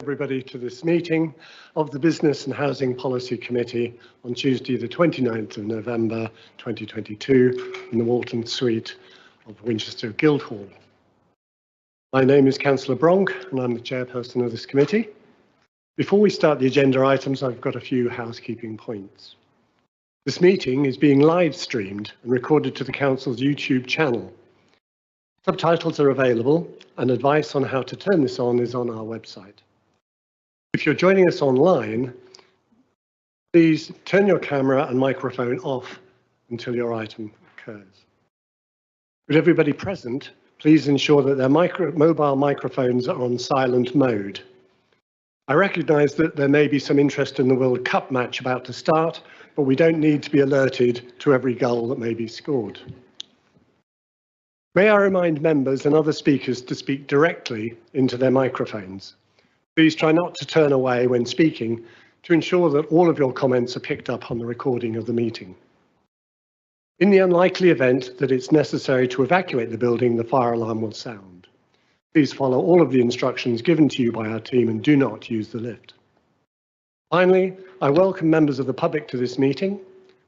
Everybody to this meeting of the Business and Housing Policy Committee on Tuesday the 29th of November 2022 in the Walton Suite of Winchester Guildhall. My name is Councillor Bronk and I'm the chairperson of this committee. Before we start the agenda items, I've got a few housekeeping points. This meeting is being live streamed and recorded to the Council's YouTube channel. Subtitles are available and advice on how to turn this on is on our website. If you're joining us online, please turn your camera and microphone off until your item occurs. With everybody present, please ensure that their mobile microphones are on silent mode. I recognise that there may be some interest in the World Cup match about to start, but we don't need to be alerted to every goal that may be scored. May I remind members and other speakers to speak directly into their microphones. Please try not to turn away when speaking to ensure that all of your comments are picked up on the recording of the meeting. In the unlikely event that it's necessary to evacuate the building, the fire alarm will sound. Please follow all of the instructions given to you by our team and do not use the lift. Finally, I welcome members of the public to this meeting.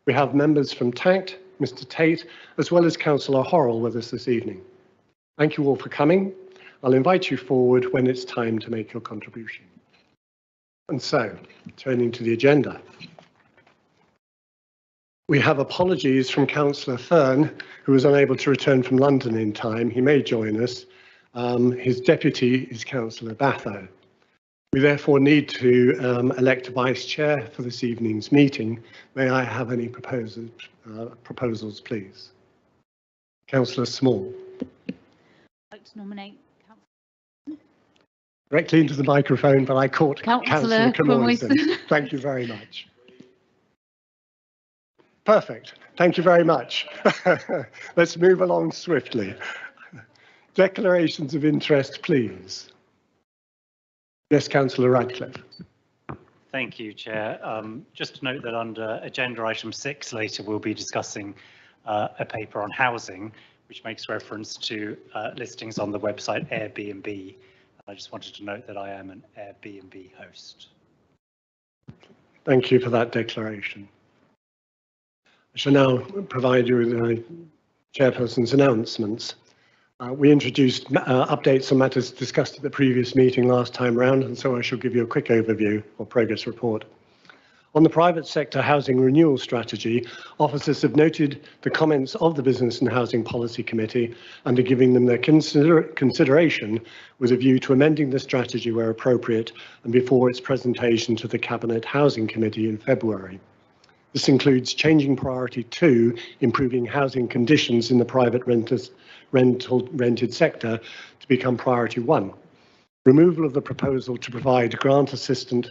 We have members from TACT, Mr. Tate, as well as Councillor Horrell with us this evening. Thank you all for coming. I'll invite you forward when it's time to make your contribution. And so, turning to the agenda. We have apologies from Councillor Fern, who was unable to return from London in time. He may join us. His deputy is Councillor Batho. We therefore need to elect a vice chair for this evening's meeting. May I have any proposals, please? Councillor Small. I'd like to nominate Directly into the microphone, but I caught Councillor Camoison. Thank you very much. Perfect. Thank you very much. Let's move along swiftly. Declarations of interest, please. Yes, Councillor Radcliffe. Thank you, Chair. Just to note that under agenda item 6 later we'll be discussing a paper on housing, which makes reference to listings on the website Airbnb. I just wanted to note that I am an Airbnb host. Thank you for that declaration. I shall now provide you with my chairperson's announcements. We introduced updates on matters discussed at the previous meeting last time round, and so I shall give you a quick overview or progress report. On the private sector housing renewal strategy, officers have noted the comments of the Business and Housing Policy Committee and are giving them their consideration with a view to amending the strategy where appropriate and before its presentation to the Cabinet Housing Committee in February. This includes changing priority 2, improving housing conditions in the private rented sector, to become priority 1. Removal of the proposal to provide grant assistance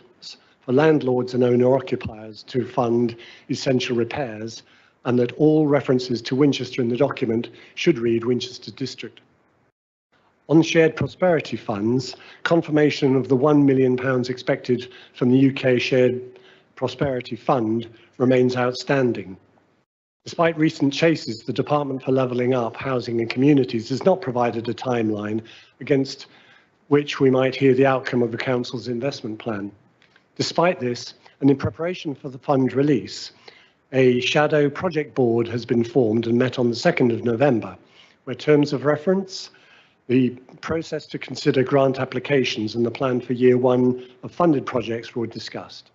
for landlords and owner-occupiers to fund essential repairs, and that all references to Winchester in the document should read Winchester District. On shared prosperity funds, confirmation of the £1 million expected from the UK Shared Prosperity Fund remains outstanding. Despite recent chases, the Department for Levelling Up, Housing and Communities has not provided a timeline against which we might hear the outcome of the Council's investment plan. Despite this, and in preparation for the fund release, a shadow project board has been formed and met on the 2nd of November, where terms of reference, the process to consider grant applications and the plan for year 1 of funded projects were discussed.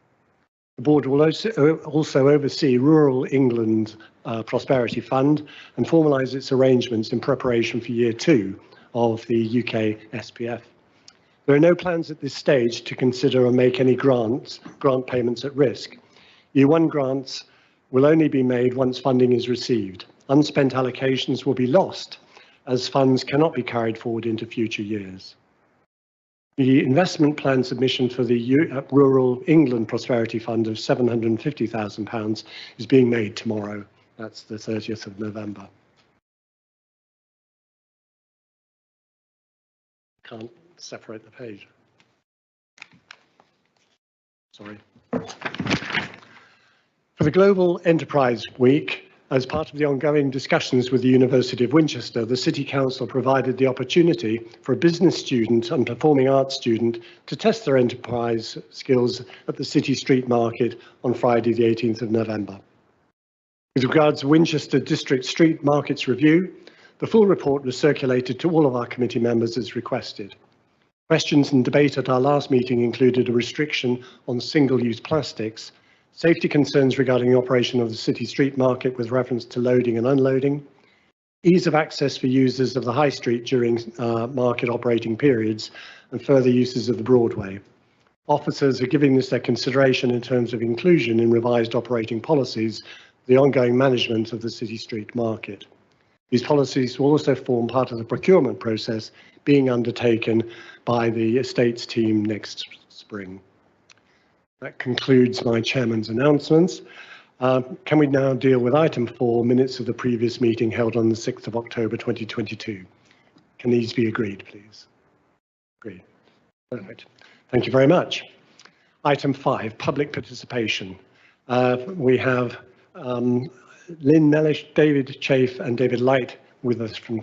The board will also oversee Rural England Prosperity Fund and formalise its arrangements in preparation for year 2 of the UK SPF. There are no plans at this stage to consider or make any grant payments at risk. Year 1 grants will only be made once funding is received. Unspent allocations will be lost as funds cannot be carried forward into future years. The investment plan submission for the Rural England Prosperity Fund of £750,000 is being made tomorrow. That's the 30th of November. Can't separate the page. Sorry. For the Global Enterprise Week, As part of the ongoing discussions with the University of Winchester, the City Council provided the opportunity for a business student and performing arts student to test their enterprise skills at the City Street Market on Friday, the 18th of November. With regards to Winchester District Street Markets Review, the full report was circulated to all of our committee members as requested. Questions and debate at our last meeting included a restriction on single-use plastics, safety concerns regarding the operation of the city street market with reference to loading and unloading, ease of access for users of the high street during market operating periods, and further uses of the Broadway. Officers are giving this their consideration in terms of inclusion in revised operating policies, the ongoing management of the city street market. These policies will also form part of the procurement process being undertaken by the estates team next spring. That concludes my chairman's announcements. Can we now deal with item 4, minutes of the previous meeting held on the 6th of October 2022? Can these be agreed, please? Agreed. Perfect. Thank you very much. Item 5, public participation. We have Lynn Mellish, David Chafe and David Light with us from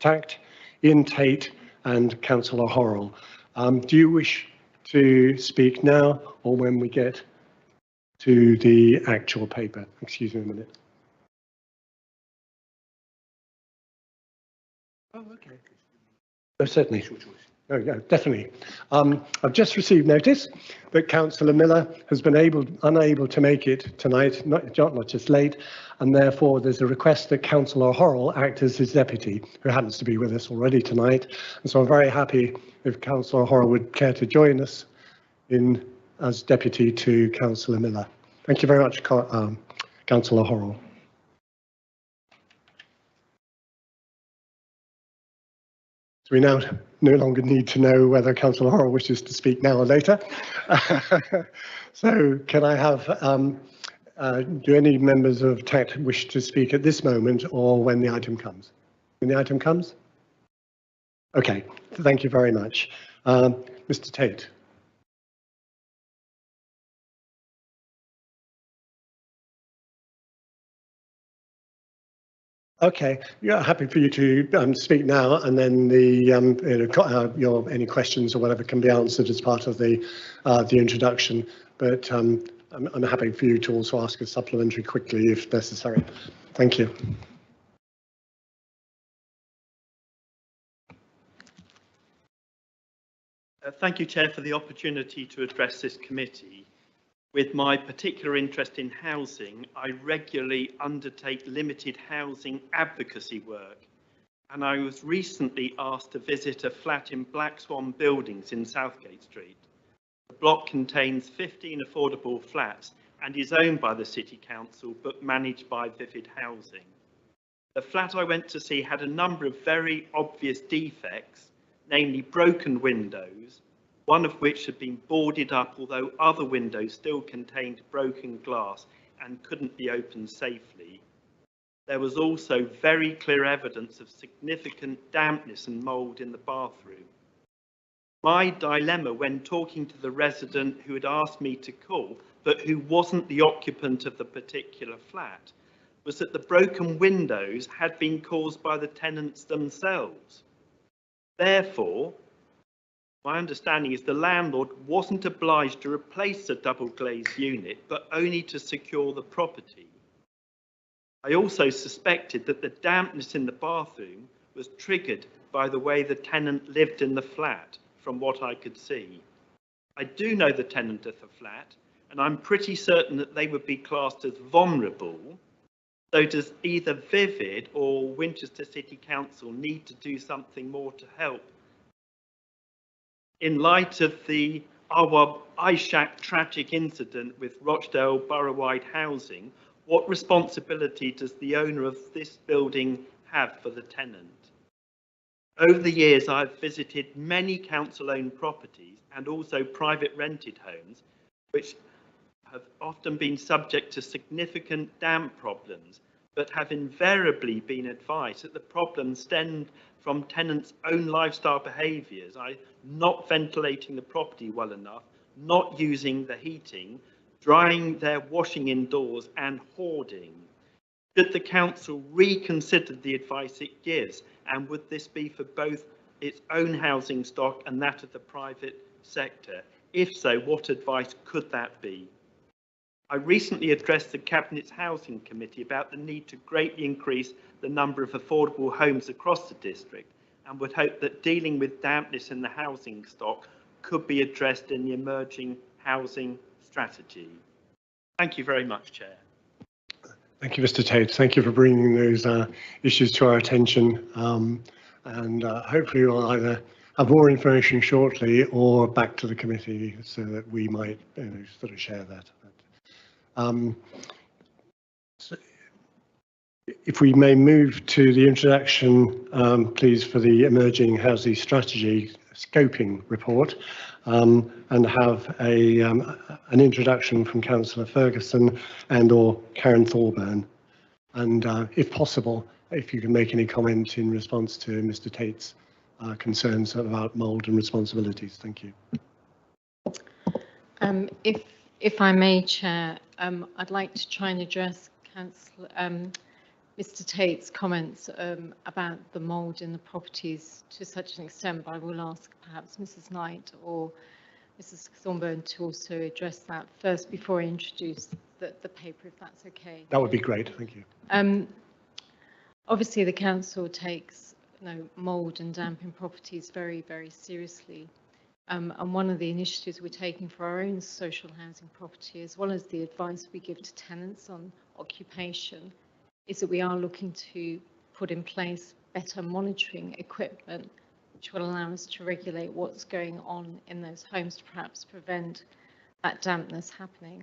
TACT, Ian Tate and Councillor Horrell. Do you wish to speak now or when we get to the actual paper? Excuse me a minute. Oh, okay. Oh, certainly. Oh, yeah, definitely. I've just received notice that Councillor Miller has been unable to make it tonight, not just late, and therefore there's a request that Councillor Horrell act as his deputy, who happens to be with us already tonight. And so I'm very happy if Councillor Horrell would care to join us as deputy to Councillor Miller. Thank you very much, Councillor Horrell. So we now no longer need to know whether Councillor Horrell wishes to speak now or later. So can I have, do any members of TACT wish to speak at this moment or when the item comes? When the item comes? Okay, thank you very much. Mr. Tate. Okay, yeah, happy for you to speak now, and then the any questions or whatever can be answered as part of the introduction. But I'm happy for you to also ask a supplementary quickly if necessary. Thank you. Thank you, Chair, for the opportunity to address this committee. With my particular interest in housing, I regularly undertake limited housing advocacy work, and I was recently asked to visit a flat in Black Swan Buildings in Southgate Street. The block contains 15 affordable flats and is owned by the City Council but managed by Vivid Housing. The flat I went to see had a number of very obvious defects, namely broken windows, one of which had been boarded up, although other windows still contained broken glass and couldn't be opened safely. There was also very clear evidence of significant dampness and mould in the bathroom. My dilemma when talking to the resident who had asked me to call, but who wasn't the occupant of the particular flat, was that the broken windows had been caused by the tenants themselves. Therefore, my understanding is the landlord wasn't obliged to replace the double glazed unit, but only to secure the property. I also suspected that the dampness in the bathroom was triggered by the way the tenant lived in the flat, from what I could see. I do know the tenant of the flat, and I'm pretty certain that they would be classed as vulnerable. So does either Vivid or Winchester City Council need to do something more to help? In light of the Arwab Ishak tragic incident with Rochdale Borough-wide housing, what responsibility does the owner of this building have for the tenant? Over the years, I've visited many council-owned properties and also private rented homes, which have often been subject to significant damp problems, but have invariably been advised that the problems stemmed from tenants' own lifestyle behaviours, not ventilating the property well enough, not using the heating, drying their washing indoors and hoarding. Should the council reconsider the advice it gives, and would this be for both its own housing stock and that of the private sector? If so, what advice could that be? I recently addressed the Cabinet's Housing Committee about the need to greatly increase the number of affordable homes across the district, and would hope that dealing with dampness in the housing stock could be addressed in the emerging housing strategy. Thank you very much, Chair. Thank you, Mr. Tate. Thank you for bringing those issues to our attention. And hopefully we'll either have more information shortly or back to the committee so that we might sort of share that. So if we may move to the introduction, please, for the Emerging Housing Strategy Scoping Report, and have an introduction from Councillor Ferguson and/or Karen Thorburn. And if possible, if you can make any comment in response to Mr. Tate's concerns about mould and responsibilities. Thank you. If I may, Chair, I'd like to try and address Mr. Tate's comments about the mould in the properties to such an extent, but I will ask perhaps Mrs. Knight or Mrs. Thorburn to also address that first before I introduce the paper, if that's okay. That would be great. Thank you. Obviously, the council takes mould and damp in properties very, very seriously. And one of the initiatives we're taking for our own social housing property, as well as the advice we give to tenants on occupation, is that we are looking to put in place better monitoring equipment, which will allow us to regulate what's going on in those homes to perhaps prevent that dampness happening.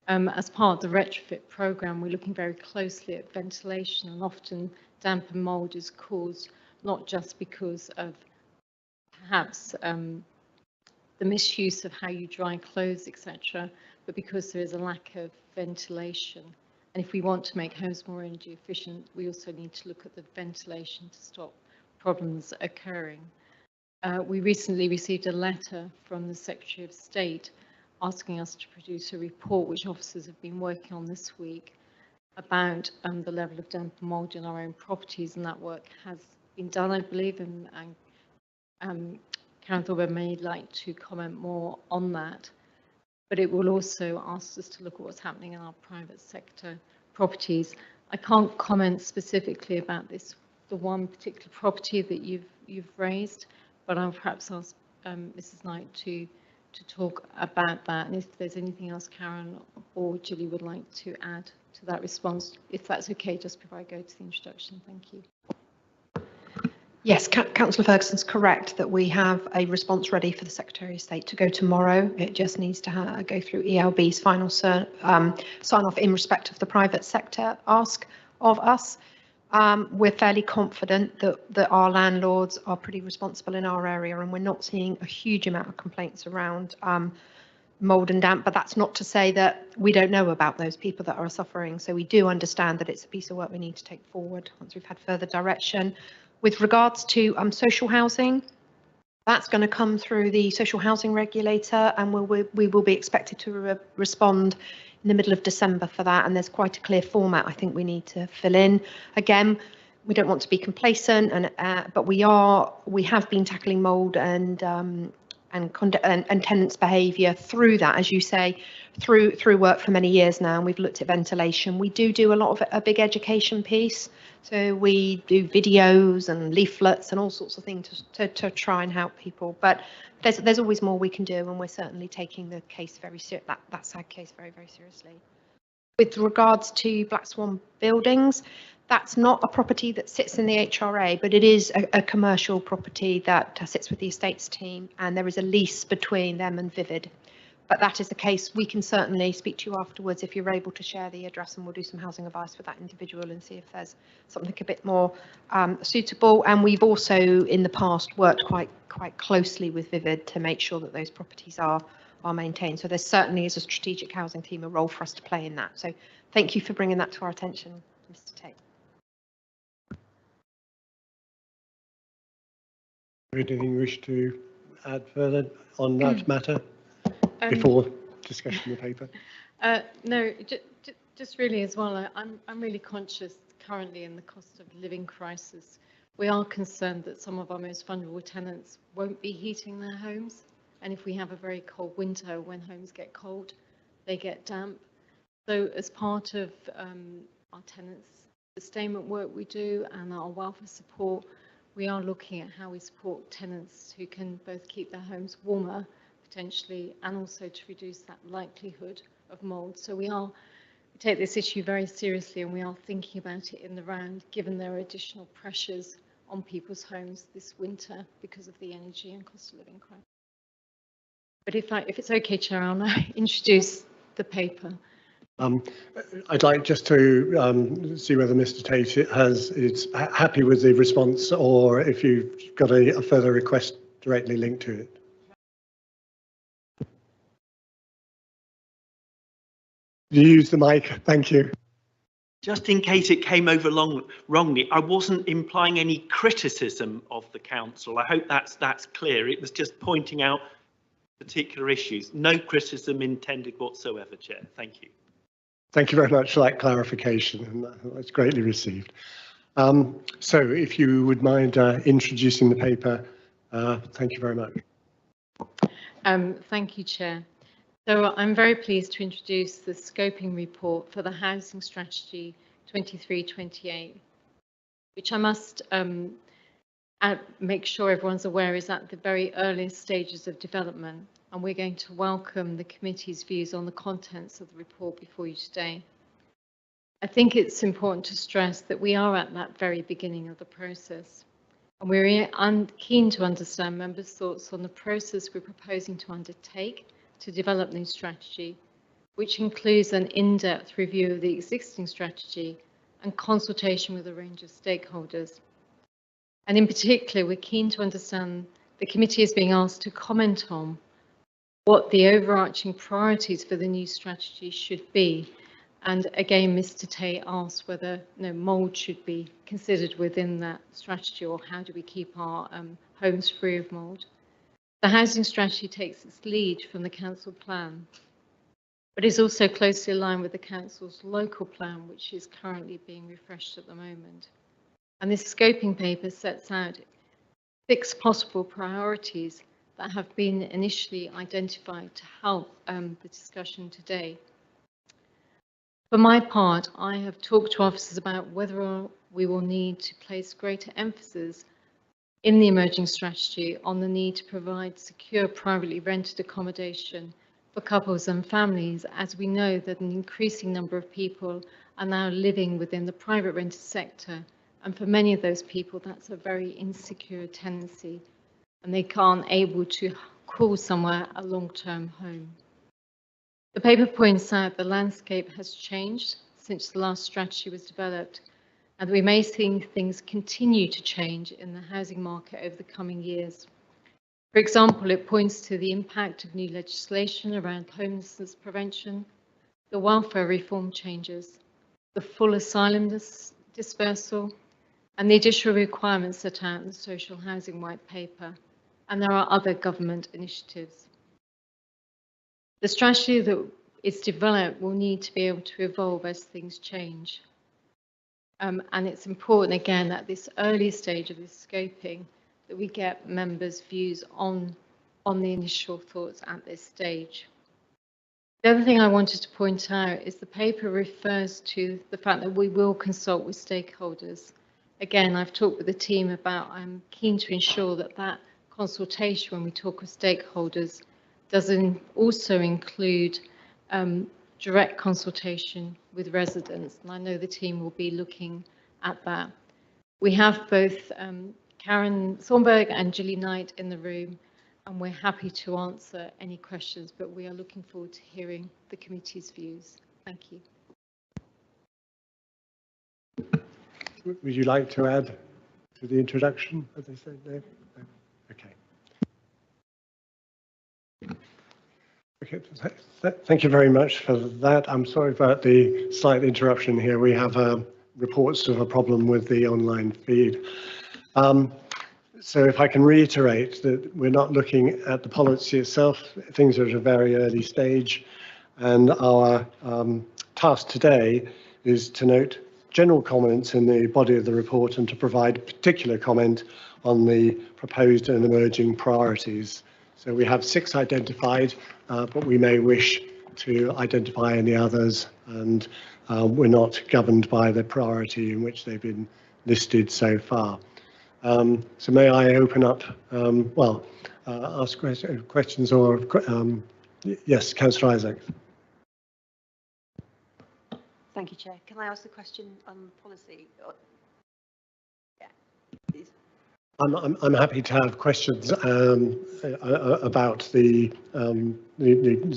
As part of the retrofit programme, we're looking very closely at ventilation, and often damp and mould is caused not just because of perhaps the misuse of how you dry clothes, etc., but because there is a lack of ventilation. And if we want to make homes more energy efficient, we also need to look at the ventilation to stop problems occurring. We recently received a letter from the Secretary of State asking us to produce a report, which officers have been working on this week, about the level of damp and mould in our own properties, and that work has been done, I believe, and Karen Thorburn may like to comment more on that. But it will also ask us to look at what's happening in our private sector properties. I can't comment specifically about the one particular property that you've raised, but I'll perhaps ask Mrs. Knight to talk about that. And if there's anything else Karen or Julie would like to add to that response, if that's okay, just before I go to the introduction. Thank you. Yes, Councillor Ferguson's correct that we have a response ready for the Secretary of State to go tomorrow. It just needs to go through ELB's final sign-off in respect of the private sector ask of us. We're fairly confident that our landlords are pretty responsible in our area, and we're not seeing a huge amount of complaints around mould and damp, but that's not to say that we don't know about those people that are suffering. So we do understand that it's a piece of work we need to take forward once we've had further direction. With regards to social housing, that's going to come through the social housing regulator, and we will be expected to respond in the middle of December for that. And there's quite a clear format I think we need to fill in. Again, we don't want to be complacent, but we have been tackling mould and tenants' behaviour through that, as you say, through work for many years now. And we've looked at ventilation. We do a lot of a big education piece. So we do videos and leaflets and all sorts of things to try and help people. But there's always more we can do, and we're certainly taking the case very that sad case very, very seriously. With regards to Black Swan Buildings, that's not a property that sits in the HRA, but it is a commercial property that sits with the estates team, and there is a lease between them and Vivid. But that is the case. We can certainly speak to you afterwards if you're able to share the address, and we'll do some housing advice for that individual and see if there's something a bit more suitable. And we've also in the past worked quite closely with Vivid to make sure that those properties are maintained. So there certainly is a strategic housing team, a role for us to play in that. So thank you for bringing that to our attention, Mr. Tate. Anything you wish to add further on that matter before discussion of the paper? No, Just really as well, I'm really conscious currently in the cost of living crisis. We are concerned that some of our most vulnerable tenants won't be heating their homes. And if we have a very cold winter, when homes get cold, they get damp. So as part of our tenants' sustainment work we do and our welfare support, we are looking at how we support tenants who can both keep their homes warmer potentially and also to reduce that likelihood of mould. So we take this issue very seriously and we are thinking about it in the round, given there are additional pressures on people's homes this winter because of the energy and cost of living crisis. But if it's okay, Chair, I'll now introduce the paper. I'd like just to see whether Mr. Tate is happy with the response, or if you've got a further request directly linked to it. You use the mic, thank you. Just in case it came over wrongly, I wasn't implying any criticism of the council. I hope that's clear. It was just pointing out particular issues. No criticism intended whatsoever, Chair. Thank you. Thank you very much for that clarification, and that's greatly received. So if you would mind introducing the paper, thank you very much. Thank you, Chair. So I'm very pleased to introduce the scoping report for the Housing Strategy 23-28, which I must make sure everyone's aware is at the very earliest stages of development, and we're going to welcome the committee's views on the contents of the report before you today. I think it's important to stress that we are at that very beginning of the process, and we're keen to understand members' thoughts on the process we're proposing to undertake to develop new strategy, which includes an in-depth review of the existing strategy and consultation with a range of stakeholders. And in particular, we're keen to understand the committee is being asked to comment on what the overarching priorities for the new strategy should be. And again, Mr. Tate asked whether mould should be considered within that strategy, or how do we keep our homes free of mould. The housing strategy takes its lead from the council plan, but is also closely aligned with the council's local plan, which is currently being refreshed at the moment. And this scoping paper sets out 6 possible priorities that have been initially identified to help the discussion today. For my part, I have talked to officers about whether we will need to place greater emphasis in the emerging strategy on the need to provide secure privately rented accommodation for couples and families, as we know that an increasing number of people are now living within the private rented sector, and for many of those people that's a very insecure tenancy and they can't able to call somewhere a long-term home. The paper points out the landscape has changed since the last strategy was developed, and we may see things continue to change in the housing market over the coming years. For example, it points to the impact of new legislation around homelessness prevention, the welfare reform changes, the full asylum dispersal, and the additional requirements set out in the Social Housing White Paper, and there are other government initiatives. The strategy that is developed will need to be able to evolve as things change. And it's important, again, at this early stage of this scoping, that we get members' views on the initial thoughts at this stage. The other thing I wanted to point out is the paper refers to the fact that we will consult with stakeholders. Again, I've talked with the team about I'm keen to ensure that that consultation, when we talk with stakeholders, doesn't also include direct consultation with residents, and I know the team will be looking at that. We have both Karen Thornburg and Julie Knight in the room, and we're happy to answer any questions, but we are looking forward to hearing the committee's views. Thank you. Would you like to add to the introduction, as they said? No? Okay. Okay, thank you very much for that. I'm sorry about the slight interruption here. We have reports of a problem with the online feed. So if I can reiterate that we're not looking at the policy itself, things are at a very early stage, and our task today is to note general comments in the body of the report and to provide particular comment on the proposed and emerging priorities. So we have 6 identified, but we may wish to identify any others, and we're not governed by the priority in which they've been listed so far. So may I open up, ask questions or, yes, Councillor Isaac. Thank you, Chair. Can I ask the question on policy? Yeah, please. I'm happy to have questions about the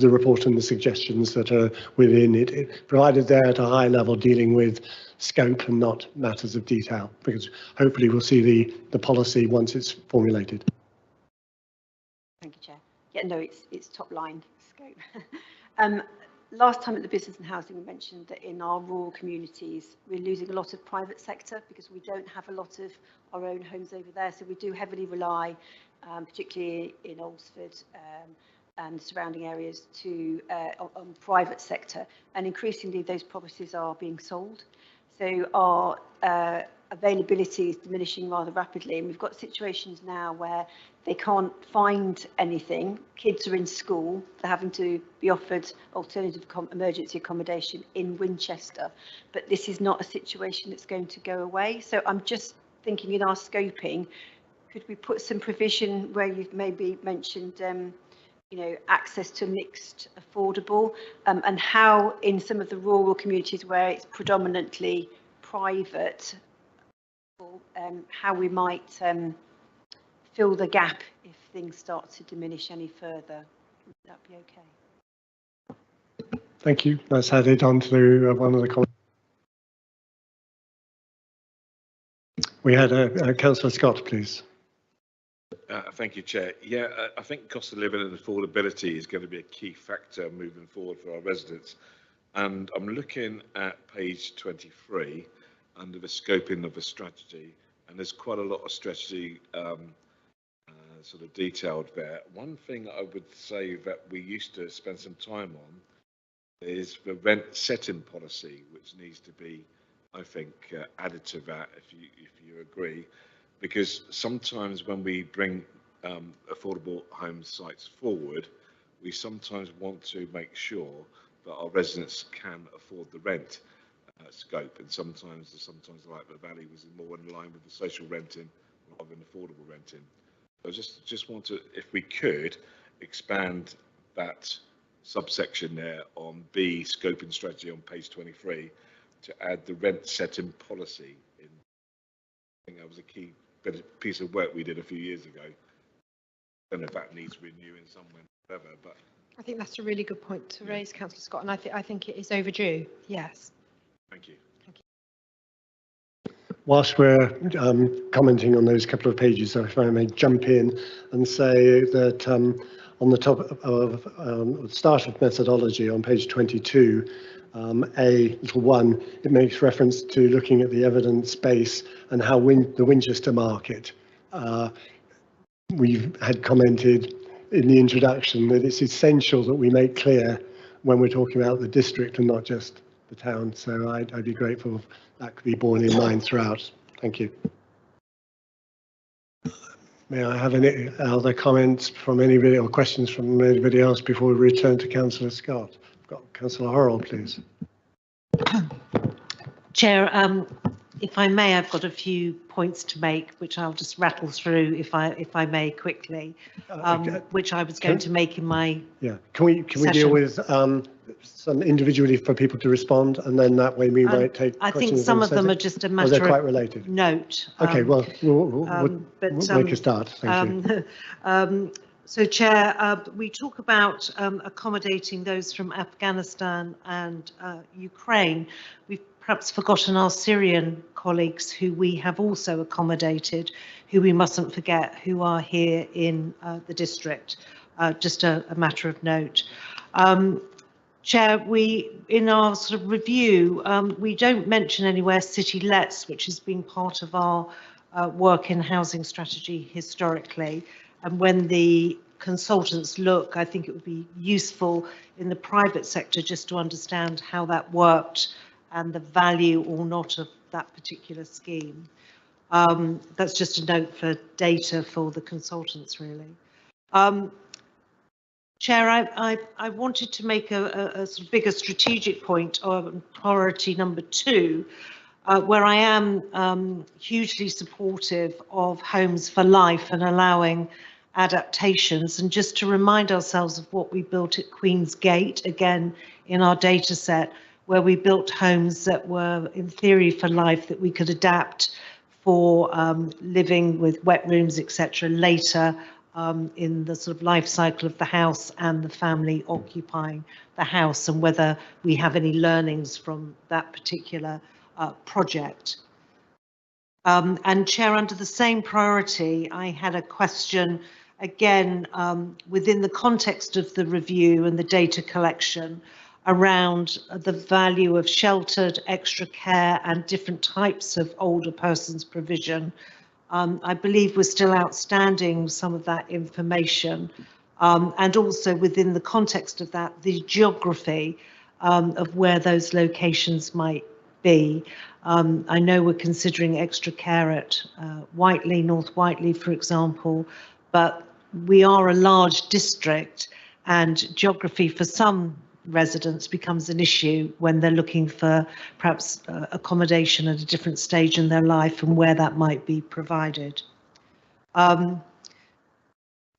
report and the suggestions that are within it, provided they're at a high level dealing with scope and not matters of detail, because hopefully we'll see the policy once it's formulated. Thank you, Chair. Yeah, no, it's top line scope. Last time at the Business and Housing, we mentioned that in our rural communities, we're losing a lot of private sector because we don't have a lot of our own homes over there. So we do heavily rely, particularly in Alresford and surrounding areas, on private sector. And increasingly, those properties are being sold. So our availability is diminishing rather rapidly. And we've got situations now where they can't find anything. Kids are in school. They're having to be offered alternative emergency accommodation in Winchester. But this is not a situation that's going to go away. So I'm just thinking in our scoping, could we put some provision where you've maybe mentioned, access to mixed affordable, and how in some of the rural communities where it's predominantly private, how we might fill the gap if things start to diminish any further. Would that be okay? Thank you. Let's add it on to one of the comments. We had Councillor Scott, please. Thank you, Chair. Yeah, I think cost of living and affordability is going to be a key factor moving forward for our residents. And I'm looking at page 23 under the scoping of a strategy, and there's quite a lot of strategy sort of detailed there. One thing I would say that we used to spend some time on is the rent setting policy, which needs to be, I think, added to that, if you agree, because sometimes when we bring affordable home sites forward, we sometimes want to make sure that our residents can afford the rent scope, and sometimes like the Valley was more in line with the social renting rather than affordable renting. I just want to, if we could, expand that subsection there on B, scoping strategy on page 23, to add the rent setting policy in. I think that was a key piece of work we did a few years ago. I don't know if that needs renewing somewhere, whatever, but I think that's a really good point to raise, Councillor Scott, and I think it is overdue. Yes. Thank you. Whilst we're commenting on those couple of pages, if I may jump in and say that on the top of start of methodology on page 22, A(1), it makes reference to looking at the evidence base and how the Winchester market. We've had commented in the introduction that it's essential that we make clear when we're talking about the district and not just the town. So I'd be grateful if that could be borne in mind throughout. Thank you. May I have any other comments from anybody or questions from anybody else before we return to Councillor Scott? I've got Councillor Horrell, please. Chair, if I may, I've got a few points to make, which I'll just rattle through, if I may, quickly, which I was going to make in my Can we deal with some individually for people to respond, and then that way we might take I think some of them are just a matter they're quite related. Note. Okay, well, we'll make a start. Thank you. So, Chair, we talk about accommodating those from Afghanistan and Ukraine. We've perhaps forgotten our Syrian colleagues who we have also accommodated, who we mustn't forget, who are here in the district. Just a matter of note. Chair, in our sort of review, we don't mention anywhere city lets, which has been part of our work in housing strategy historically. And when the consultants look. I think it would be useful in the private sector just to understand how that worked and the value or not of that particular scheme. That's just a note for data for the consultants, really. Chair, I wanted to make a sort of bigger strategic point on priority number 2, where I am hugely supportive of Homes for Life and allowing adaptations. And just to remind ourselves of what we built at Queen's Gate, again, in our data set, where we built homes that were, in theory, for life, that we could adapt for living with wet rooms, etc., later in the sort of life cycle of the house and the family occupying the house, and whether we have any learnings from that particular project. And Chair, under the same priority, I had a question, again, within the context of the review and the data collection, around the value of sheltered, extra care and different types of older persons provision. I believe we're still outstanding some of that information, and also within the context of that, the geography of where those locations might be. I know we're considering extra care at Whiteley, North Whiteley, for example, but we are a large district, and geography for some residents becomes an issue when they're looking for perhaps accommodation at a different stage in their life and where that might be provided.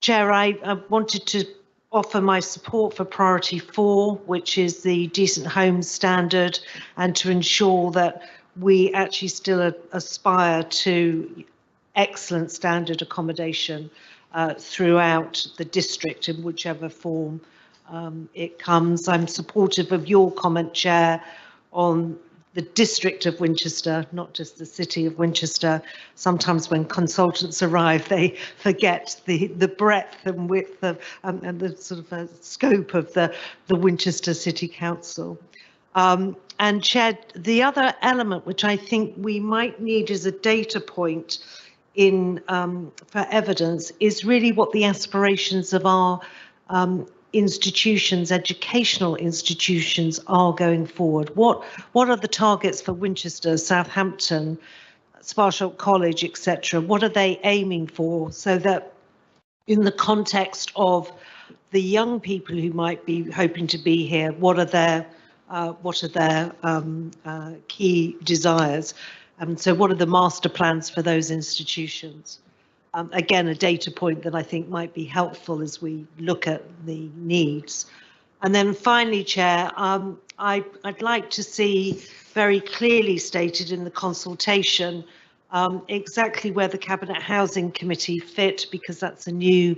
Chair, I wanted to offer my support for priority 4, which is the decent homes standard, and to ensure that we actually still aspire to excellent standard accommodation throughout the district in whichever form it comes. I'm supportive of your comment, Chair, on the district of Winchester, not just the city of Winchester. Sometimes when consultants arrive, they forget the breadth and width of and the sort of scope of the Winchester City Council. And Chair, the other element which I think we might need as a data point in for evidence is really what the aspirations of our institutions, educational institutions, are going forward. What are the targets for Winchester, Southampton, Sparsholt College, etc.? What are they aiming for, so that in the context of the young people who might be hoping to be here, what are their key desires? So what are the master plans for those institutions? Again, a data point that I think might be helpful as we look at the needs. And then finally, Chair, I'd like to see very clearly stated in the consultation exactly where the Cabinet Housing Committee fit, because that's a new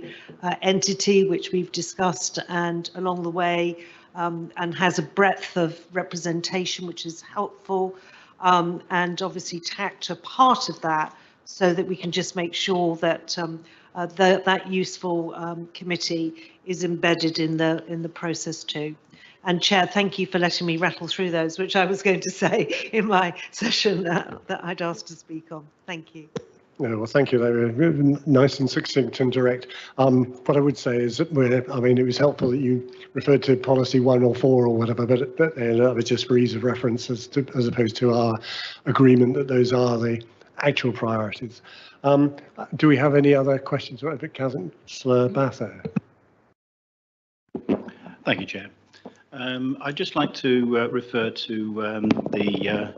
entity which we've discussed and along the way, and has a breadth of representation which is helpful, and obviously TACT are part of that, so that we can just make sure that that useful committee is embedded in the process too. And Chair, thank you for letting me rattle through those, which I was going to say in my session that I'd asked to speak on. Thank you. No, well, thank you. They were nice and succinct and direct. What I would say is that it was helpful that you referred to policy 1 or 4 or whatever, but that was just for ease of reference as opposed to our agreement that those are the actual priorities. Do we have any other questions? Councillor Batho. Thank you, Chair. I'd just like to refer to the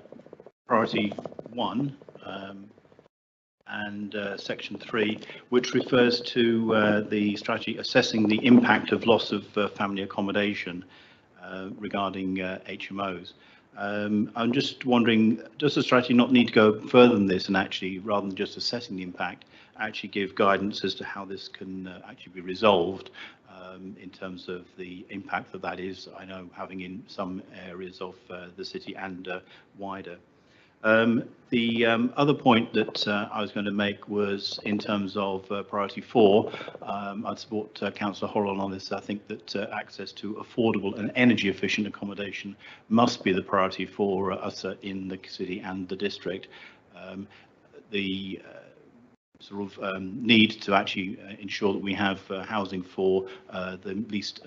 priority 1 and section 3, which refers to the strategy assessing the impact of loss of family accommodation regarding HMOs. I'm just wondering, does the strategy not need to go further than this, and actually, rather than just assessing the impact, actually give guidance as to how this can actually be resolved in terms of the impact that is, I know, having in some areas of the city and wider. The other point that I was going to make was in terms of priority 4, I'd support Councillor Holland on this. I think that access to affordable and energy efficient accommodation must be the priority for us in the city and the district. The sort of need to actually ensure that we have housing for the least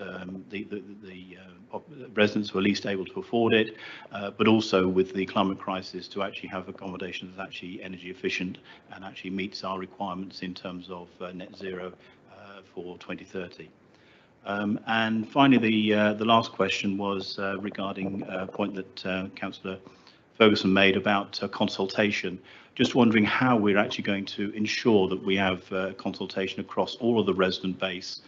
residents who are least able to afford it, but also with the climate crisis to actually have accommodation that's actually energy efficient and actually meets our requirements in terms of net zero for 2030. And finally, the last question was regarding a point that Councillor Ferguson made about consultation. Just wondering how we're actually going to ensure that we have consultation across all of the resident base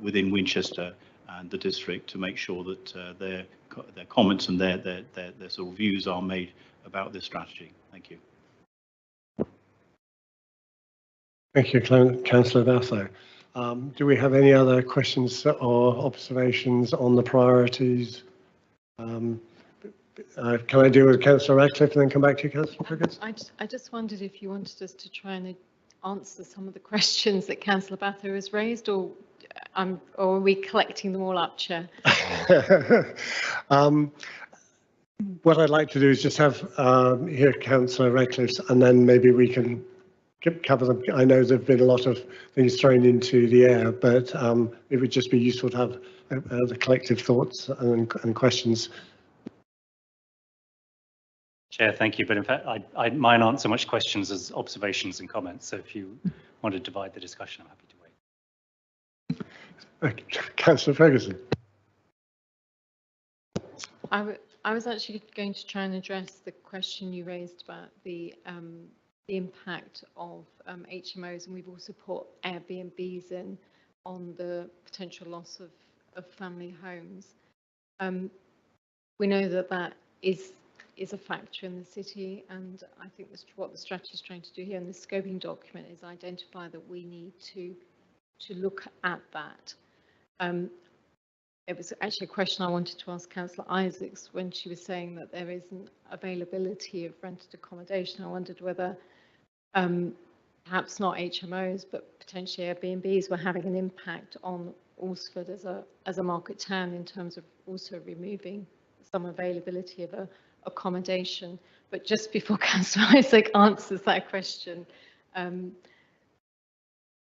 within Winchester and the district to make sure that their comments and their sort of views are made about this strategy. Thank you. Thank you, Councillor Basso. Do we have any other questions or observations on the priorities? Can I deal with Councillor Radcliffe and then come back to you, Councillor Ferguson? I just wondered if you wanted us to try and answer some of the questions that Councillor Batho has raised, or are we collecting them all up, Chair? What I'd like to do is just have hear Councillor Radcliffe's, and then maybe we can cover them. I know there have been a lot of things thrown into the air, but it would just be useful to have the collective thoughts and questions. Chair, thank you. But in fact, mine aren't so much questions as observations and comments. So if you want to divide the discussion, I'm happy to wait. Councillor Ferguson. I was actually going to try and address the question you raised about the impact of HMOs, and we've also put Airbnbs in on the potential loss of family homes. We know that is a factor in the city, and I think what the strategy is trying to do here in the scoping document is identify that we need to look at that. It was actually a question I wanted to ask Councillor Isaacs when she was saying that there isn't availability of rented accommodation. I wondered whether perhaps not HMOs, but potentially Airbnbs were having an impact on Alresford as a market town in terms of also removing some availability of accommodation. But just before Councillor Isaac answers that question,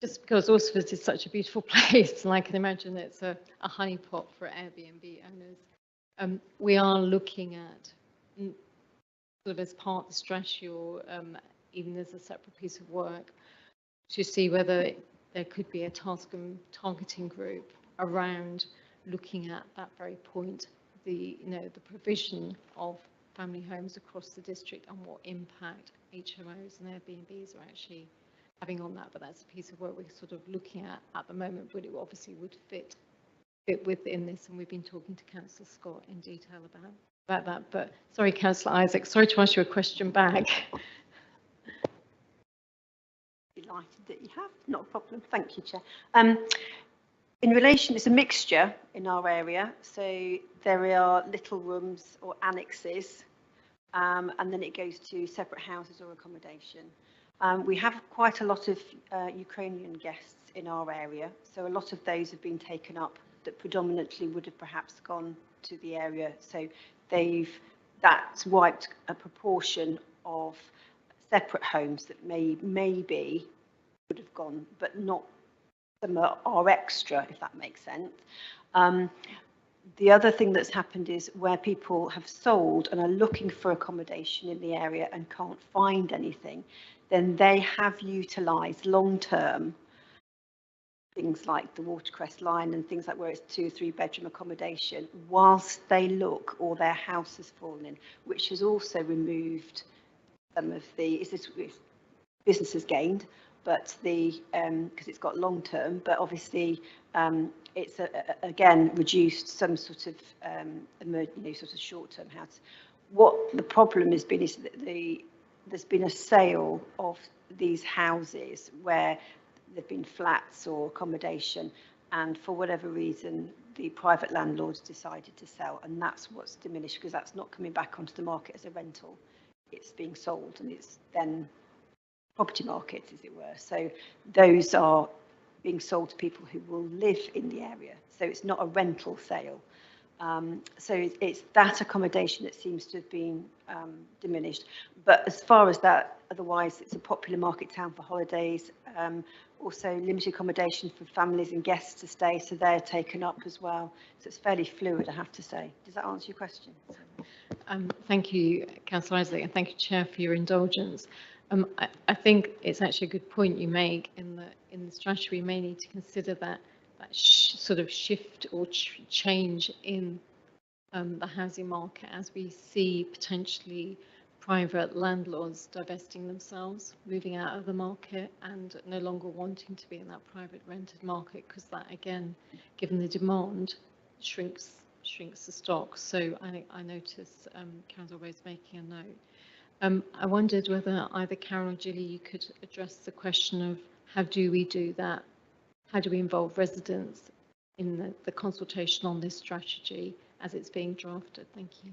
just because Alresford is such a beautiful place, and I can imagine it's a honeypot for Airbnb owners, we are looking at, sort of as part of the strategy, or even as a separate piece of work, to see whether there could be a task and targeting group around looking at that very point, the provision of family homes across the district and what impact HMOs and Airbnbs are actually having on that. But that's a piece of work we're sort of looking at the moment, but it obviously would fit within this, and we've been talking to Councillor Scott in detail about that. But sorry, Councillor Isaac, sorry to ask you a question back. Delighted that you have, not a problem. Thank you, Chair. In relation, it's a mixture in our area, so there are little rooms or annexes, and then it goes to separate houses or accommodation. We have quite a lot of Ukrainian guests in our area, so a lot of those have been taken up that predominantly would have perhaps gone to the area. So that's wiped a proportion of separate homes that maybe would have gone, but not some are extra, if that makes sense. The other thing that's happened is where people have sold and are looking for accommodation in the area and can't find anything, then they have utilised long-term things like the Watercress line and things like where it's 2 or 3 bedroom accommodation whilst they look, or their house has fallen in, which has also removed some of the businesses gained, but because it's got long term, but obviously it's again reduced some sort of sort of short term house. What the problem has been is that there's been a sale of these houses where there've been flats or accommodation, and for whatever reason the private landlords decided to sell, and that's what's diminished, because that's not coming back onto the market as a rental. It's being sold, and it's then property markets, as it were. So those are being sold to people who will live in the area. So it's not a rental sale. So it's that accommodation that seems to have been diminished. But as far as that, otherwise, it's a popular market town for holidays. Also limited accommodation for families and guests to stay, so they're taken up as well. So it's fairly fluid, I have to say. Does that answer your question? Thank you, Councillor Isaac, and thank you, Chair, for your indulgence. I think it's actually a good point you make in the strategy. We may need to consider that sort of shift or change in the housing market as we see potentially private landlords divesting themselves, moving out of the market and no longer wanting to be in that private rented market, because that, again, given the demand, shrinks the stock. So I noticed Karen's always making a note. I wondered whether either Karen or Gilly, you could address the question of how do we do that? How do we involve residents in the consultation on this strategy as it's being drafted? Thank you.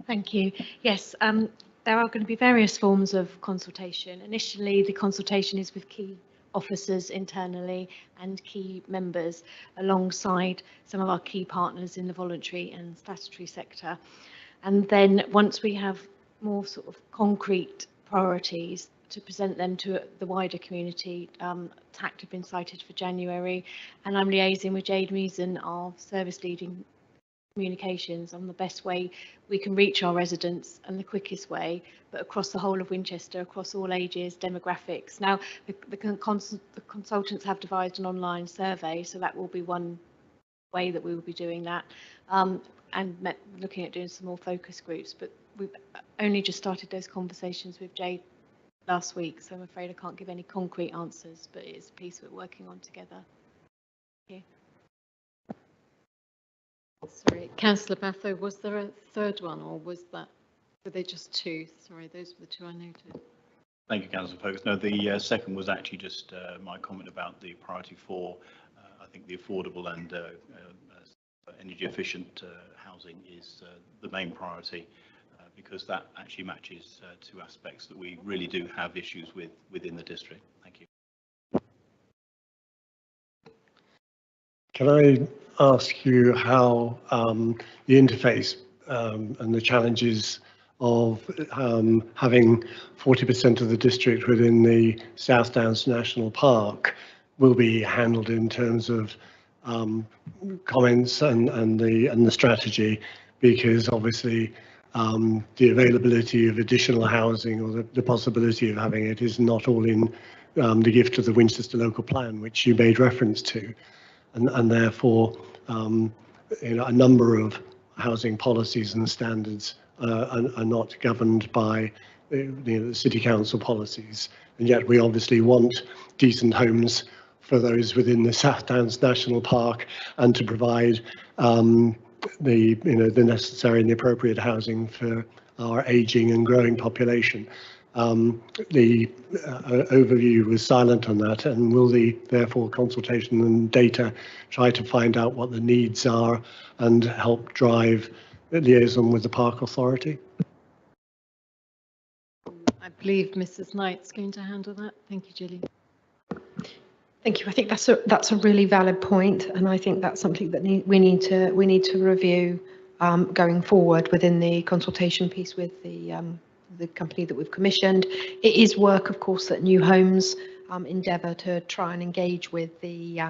Thank you. Yes, there are going to be various forms of consultation. Initially, the consultation is with key officers internally and key members alongside some of our key partners in the voluntary and statutory sector. And then once we have more sort of concrete priorities to present them to the wider community, TACT have been cited for January, and I'm liaising with Jade Meason, our service leading communications, on the best way we can reach our residents and the quickest way, but across the whole of Winchester, across all ages, demographics. Now, the consultants have devised an online survey, so that will be one way that we will be doing that, and looking at doing some more focus groups. But we've only just started those conversations with Jade last week, so I'm afraid I can't give any concrete answers, but it's a piece we're working on together. Thank you. Sorry, Councillor Batho, was there a third one, or were they just two? Sorry, those were the two I noted. Thank you, Councillor Fox. No, the second was actually just my comment about the priority for, I think the affordable and energy efficient housing is the main priority, because that actually matches two aspects that we really do have issues with within the district. Thank you. Can I ask you how the interface and the challenges of having 40% of the district within the South Downs National Park will be handled in terms of comments and the strategy, because obviously the availability of additional housing, or the possibility of having it, is not all in the gift of the Winchester local plan, which you made reference to. And therefore, a number of housing policies and standards are not governed by the city council policies. And yet we obviously want decent homes for those within the South Downs National Park, and to provide the necessary and the appropriate housing for our ageing and growing population. The overview was silent on that, and will the therefore consultation and data try to find out what the needs are and help drive the liaison with the Park Authority? I believe Mrs. Knight's going to handle that. Thank you, Gilly. Thank you. I think that's a really valid point, and I think that's something that we need to review going forward within the consultation piece with the company that we've commissioned. It is work, of course, that New Homes endeavour to try and engage with the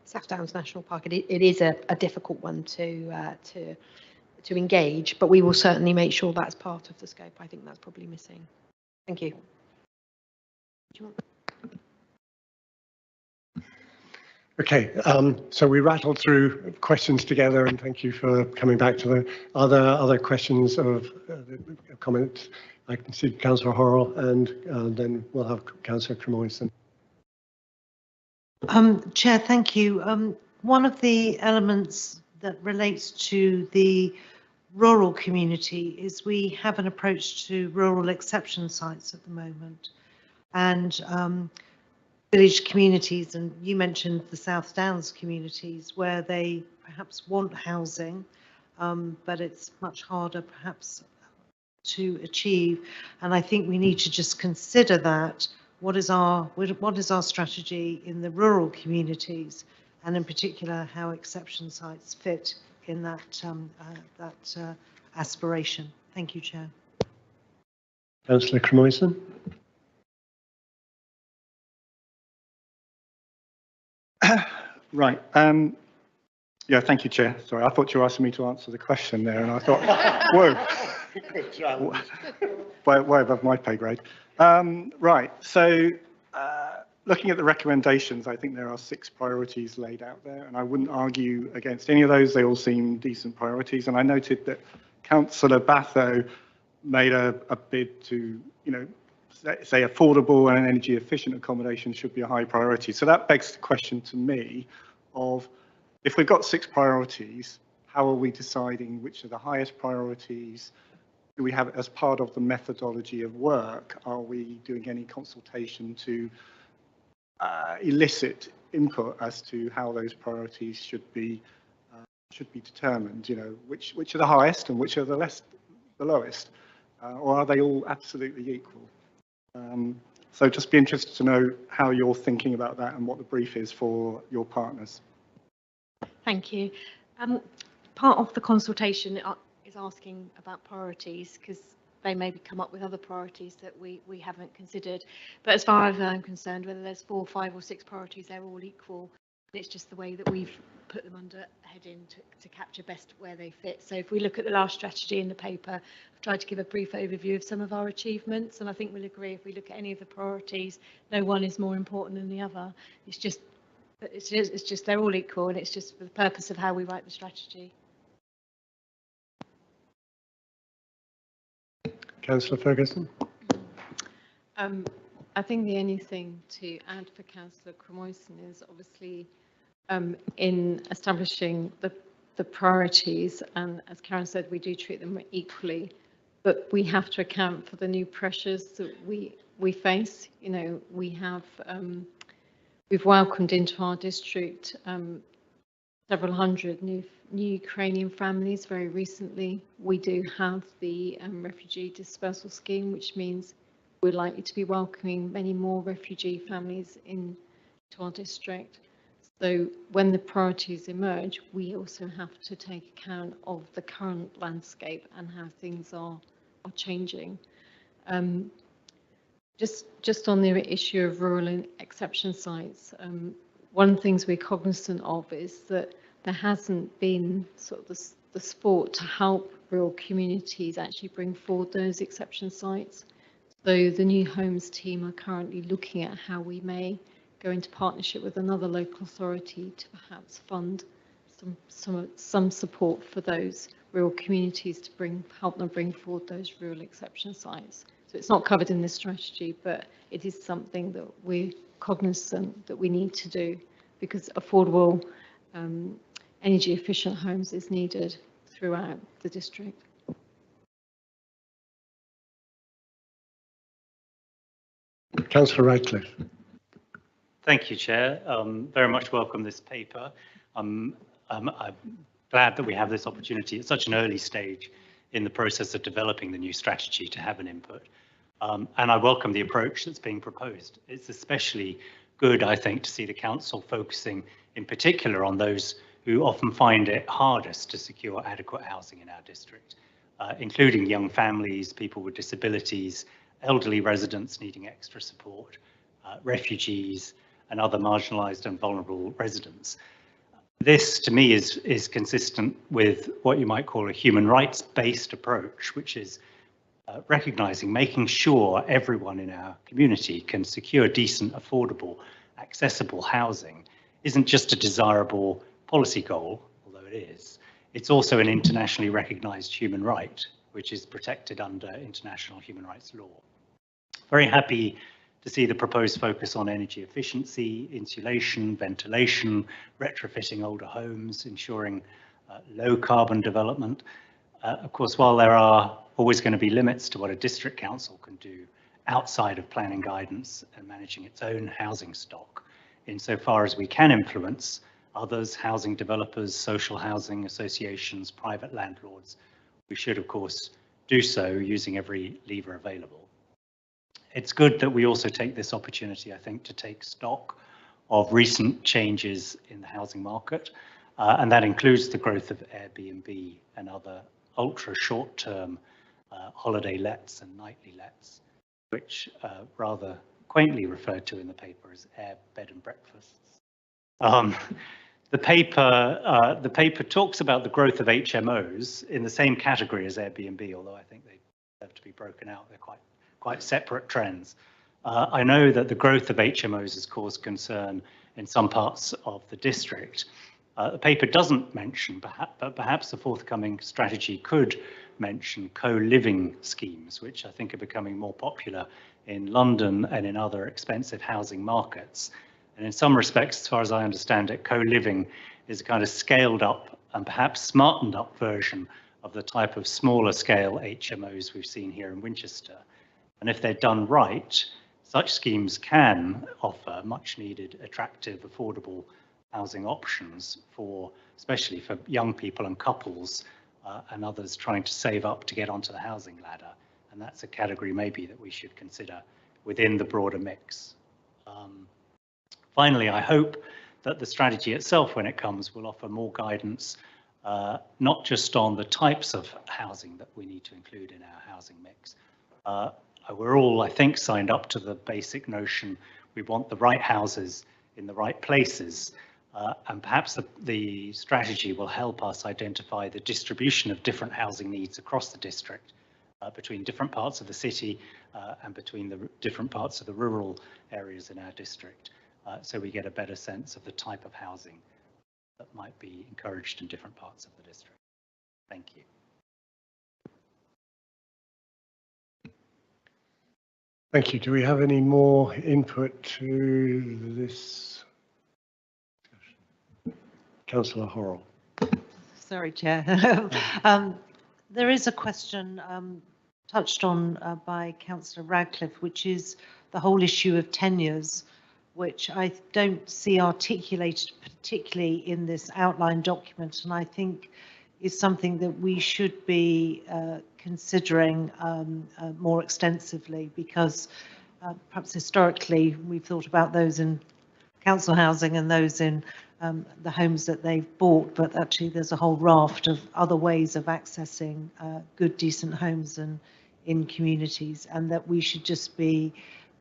South Downs National Park. It is a difficult one to engage, but we will certainly make sure that's part of the scope. I think that's probably missing. Thank you. Okay, so we rattled through questions together, and thank you for coming back to the other questions of comments. I can see Councillor Horrell, and then we'll have Councillor Cremoyson. Chair, thank you. One of the elements that relates to the rural community is we have an approach to rural exception sites at the moment, and village communities, and you mentioned the South Downs communities, where they perhaps want housing, but it's much harder perhaps to achieve. And I think we need to just consider that. What is our strategy in the rural communities, and in particular how exception sites fit in that aspiration. Thank you, Chair. Councillor Cremoyson. Right. Yeah, thank you, Chair. Sorry, I thought you were asking me to answer the question there, and I thought, whoa, way above my pay grade. Right. So, looking at the recommendations, I think there are 6 priorities laid out there, and I wouldn't argue against any of those. They all seem decent priorities, and I noted that Councillor Batho made a bid to, say affordable and energy efficient accommodation should be a high priority. So that begs the question to me of, if we've got 6 priorities, how are we deciding which are the highest priorities? Do we have, as part of the methodology of work, are we doing any consultation to elicit input as to how those priorities should be determined? Which are the highest and which are the lowest, or are they all absolutely equal? So just be interested to know how you're thinking about that and what the brief is for your partners. Thank you. Part of the consultation is asking about priorities, because they maybe come up with other priorities that we haven't considered. But as far as I'm concerned, whether there's 4, 5 or 6 priorities, they're all equal. It's just the way that we've put them under heading to capture best where they fit. So if we look at the last strategy in the paper, I've tried to give a brief overview of some of our achievements, and I think we'll agree if we look at any of the priorities, no one is more important than the other. It's just they're all equal, and it's just for the purpose of how we write the strategy. Councillor Ferguson. I think the only thing to add for Councillor Cremoyson is obviously in establishing the priorities, and as Karen said, we do treat them equally, but we have to account for the new pressures that we face. We've welcomed into our district several hundred new Ukrainian families very recently. We do have the refugee dispersal scheme, which means we're likely to be welcoming many more refugee families into our district. So when the priorities emerge, we also have to take account of the current landscape and how things are changing. Just on the issue of rural and exception sites, one of the things we're cognizant of is that there hasn't been sort of the support to help rural communities actually bring forward those exception sites. So the New Homes team are currently looking at how we may go into partnership with another local authority to perhaps fund some support for those rural communities to help them bring forward those rural exception sites. So it's not covered in this strategy, but it is something that we're cognizant that we need to do, because affordable, energy efficient homes is needed throughout the district. Councillor Radcliffe. Thank you, Chair. Very much welcome this paper. I'm glad that we have this opportunity at such an early stage in the process of developing the new strategy to have an input. And I welcome the approach that's being proposed. It's especially good, I think, to see the council focusing in particular on those who often find it hardest to secure adequate housing in our district, including young families, people with disabilities, elderly residents needing extra support, refugees, and other marginalised and vulnerable residents. This, to me, is consistent with what you might call a human rights-based approach, which is recognising, making sure everyone in our community can secure decent, affordable, accessible housing isn't just a desirable policy goal, although it is. It's also an internationally recognised human right, which is protected under international human rights law. Very happy to see the proposed focus on energy efficiency, insulation, ventilation, retrofitting older homes, ensuring low carbon development. Of course, while there are always going to be limits to what a district council can do outside of planning guidance and managing its own housing stock, insofar as we can influence others, housing developers, social housing associations, private landlords, we should, of course, do so using every lever available. It's good that we also take this opportunity, I think, to take stock of recent changes in the housing market. and that includes the growth of Airbnb and other ultra short-term holiday lets and nightly lets, which rather quaintly referred to in the paper as air bed and breakfasts. The paper talks about the growth of HMOs in the same category as Airbnb, although I think they have to be broken out. They're quite separate trends. I know that the growth of HMOs has caused concern in some parts of the district. The paper doesn't mention, but perhaps the forthcoming strategy could mention co-living schemes, which I think are becoming more popular in London and in other expensive housing markets. And in some respects, as far as I understand it, co-living is a kind of scaled up and perhaps smartened up version of the type of smaller scale HMOs we've seen here in Winchester. And if they're done right, such schemes can offer much needed, attractive, affordable housing options for, especially for young people and couples and others trying to save up to get onto the housing ladder. And that's a category maybe that we should consider within the broader mix. Finally, I hope that the strategy itself, when it comes, will offer more guidance, not just on the types of housing that we need to include in our housing mix. We're all, I think, signed up to the basic notion we want the right houses in the right places. And perhaps the strategy will help us identify the distribution of different housing needs across the district, between different parts of the city and between the different parts of the rural areas in our district. So we get a better sense of the type of housing that might be encouraged in different parts of the district. Thank you. Thank you. Do we have any more input to this? Councillor Horrell. Sorry, Chair. There is a question touched on by Councillor Radcliffe, which is the whole issue of tenures, which I don't see articulated particularly in this outline document, and I think is something that we should be considering more extensively, because perhaps historically we've thought about those in council housing and those in the homes that they've bought, but actually there's a whole raft of other ways of accessing good, decent homes and in communities, and that we should just be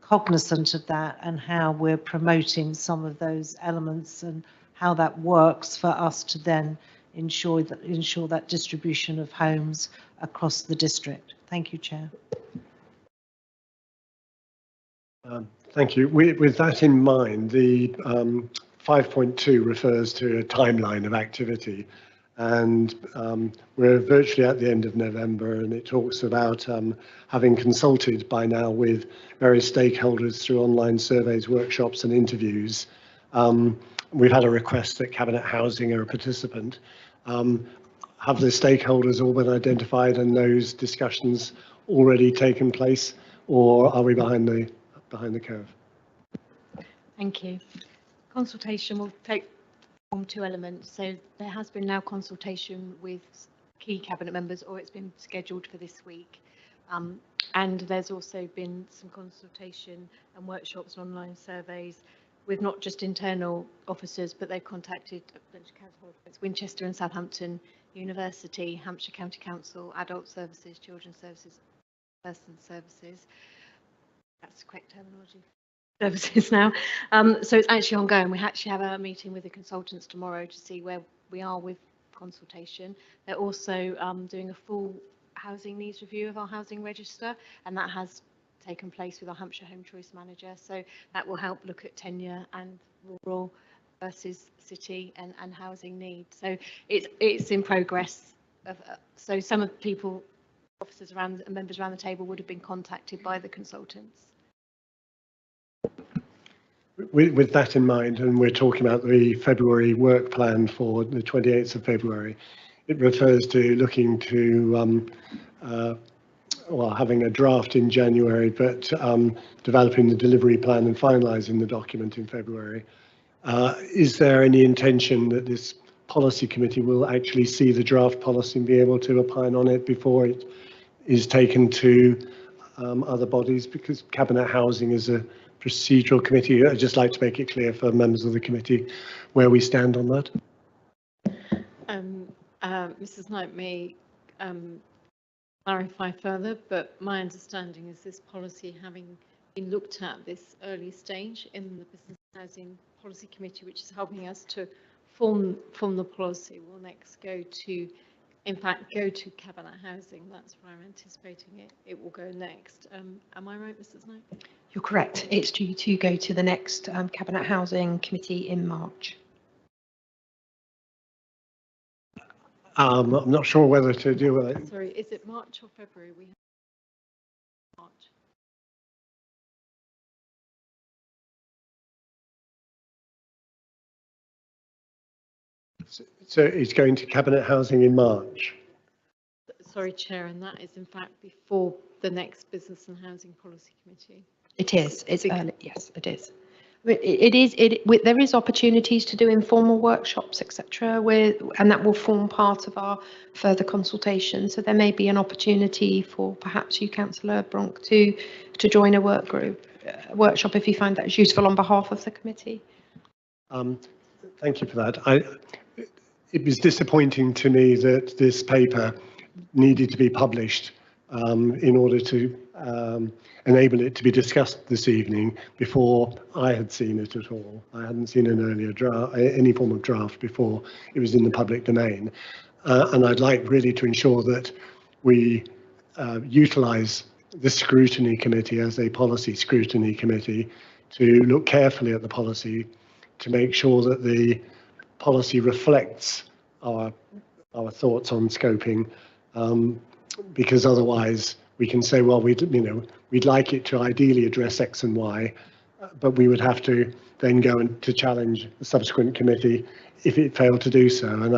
cognizant of that and how we're promoting some of those elements and how that works for us to then ensure that distribution of homes across the district. Thank you, Chair. Thank you. With that in mind, the 5.2 refers to a timeline of activity, and we're virtually at the end of November, and it talks about having consulted by now with various stakeholders through online surveys, workshops and interviews. We've had a request that Cabinet Housing are a participant. Have the stakeholders all been identified and those discussions already taken place, or are we behind the curve? Thank you. Consultation will take on two elements. So there has been now consultation with key cabinet members, or it's been scheduled for this week. And there's also been some consultation and workshops and online surveys with not just internal officers, but they've contacted Winchester and Southampton University, Hampshire County Council, Adult Services, Children's Services, Person Services. That's the correct terminology. Services now. So it's actually ongoing. We actually have a meeting with the consultants tomorrow to see where we are with consultation. They're also doing a full housing needs review of our housing register, and that has taken place with our Hampshire Home Choice Manager. So that will help look at tenure and rural versus city and housing needs. So it's in progress. So some of the people, officers around and members around the table would have been contacted by the consultants. With that in mind, and we're talking about the February work plan for the 28th of February, it refers to looking to, well, having a draft in January, but developing the delivery plan and finalising the document in February. Is there any intention that this policy committee will actually see the draft policy and be able to opine on it before it is taken to other bodies? Because Cabinet Housing is a procedural committee. I'd just like to make it clear for members of the committee where we stand on that. Mrs. Knight may clarify further, but my understanding is this policy, having been looked at this early stage in the Business Housing Policy Committee, which is helping us to form the policy, will next go to, in fact, go to Cabinet Housing. That's where I'm anticipating it will go next. Am I right, Mrs. Knight? You're correct. It's due to go to the next Cabinet Housing Committee in March. I'm not sure whether to deal with it. Sorry, is it March or February? We have March. So it's going to Cabinet Housing in March. Sorry, Chair, and that is in fact before the next Business and Housing Policy Committee. It is. It's early. Yes, it is. There is opportunities to do informal workshops, etc., and that will form part of our further consultation. So there may be an opportunity for perhaps you, Councillor Bronk, to join a workshop if you find that is useful on behalf of the committee. Thank you for that. It was disappointing to me that this paper needed to be published in order to enable it to be discussed this evening before I had seen it at all. I hadn't seen an earlier draft, any form of draft before it was in the public domain. And I'd like really to ensure that we utilise the scrutiny committee as a policy scrutiny committee to look carefully at the policy to make sure that the policy reflects our thoughts on scoping, because otherwise we can say, well, we'd like it to ideally address X and Y, but we would have to then go and to challenge the subsequent committee if it failed to do so. And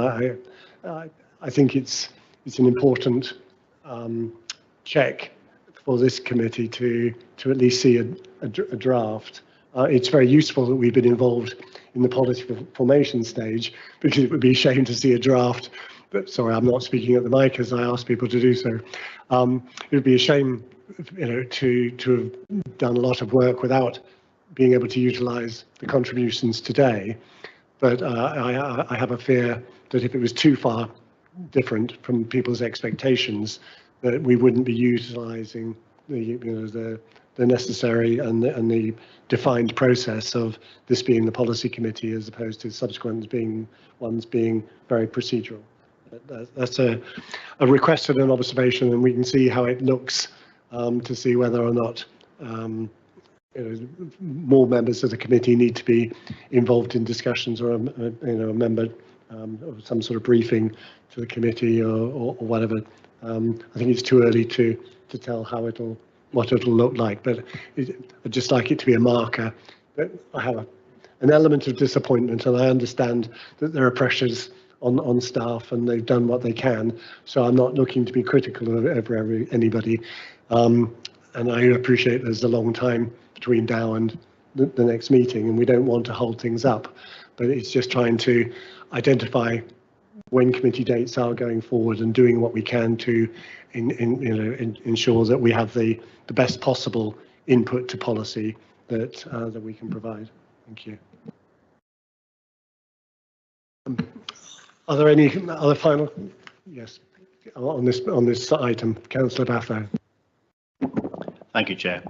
I think it's an important check for this committee to at least see a draft. It's very useful that we've been involved in the policy formation stage, because it would be a shame to see a draft. But sorry, I'm not speaking at the mic as I ask people to do so. It would be a shame, to have done a lot of work without being able to utilise the contributions today. But I have a fear that if it was too far different from people's expectations, that we wouldn't be utilising the necessary and the defined process of this being the policy committee as opposed to subsequent ones being very procedural. That's a request and an observation, and we can see how it looks to see whether or not more members of the committee need to be involved in discussions, or a member of some sort of briefing to the committee or whatever. I think it's too early to tell what it'll look like, but I'd just like it to be a marker that I have an element of disappointment, and I understand that there are pressures on staff and they've done what they can. So I'm not looking to be critical of anybody. And I appreciate there's a long time between now and the next meeting, and we don't want to hold things up, but it's just trying to identify when committee dates are going forward and doing what we can to ensure that we have the best possible input to policy that we can provide. Thank you. Are there any other final? Yes, on this item, Councillor Batho. Thank you, Chair.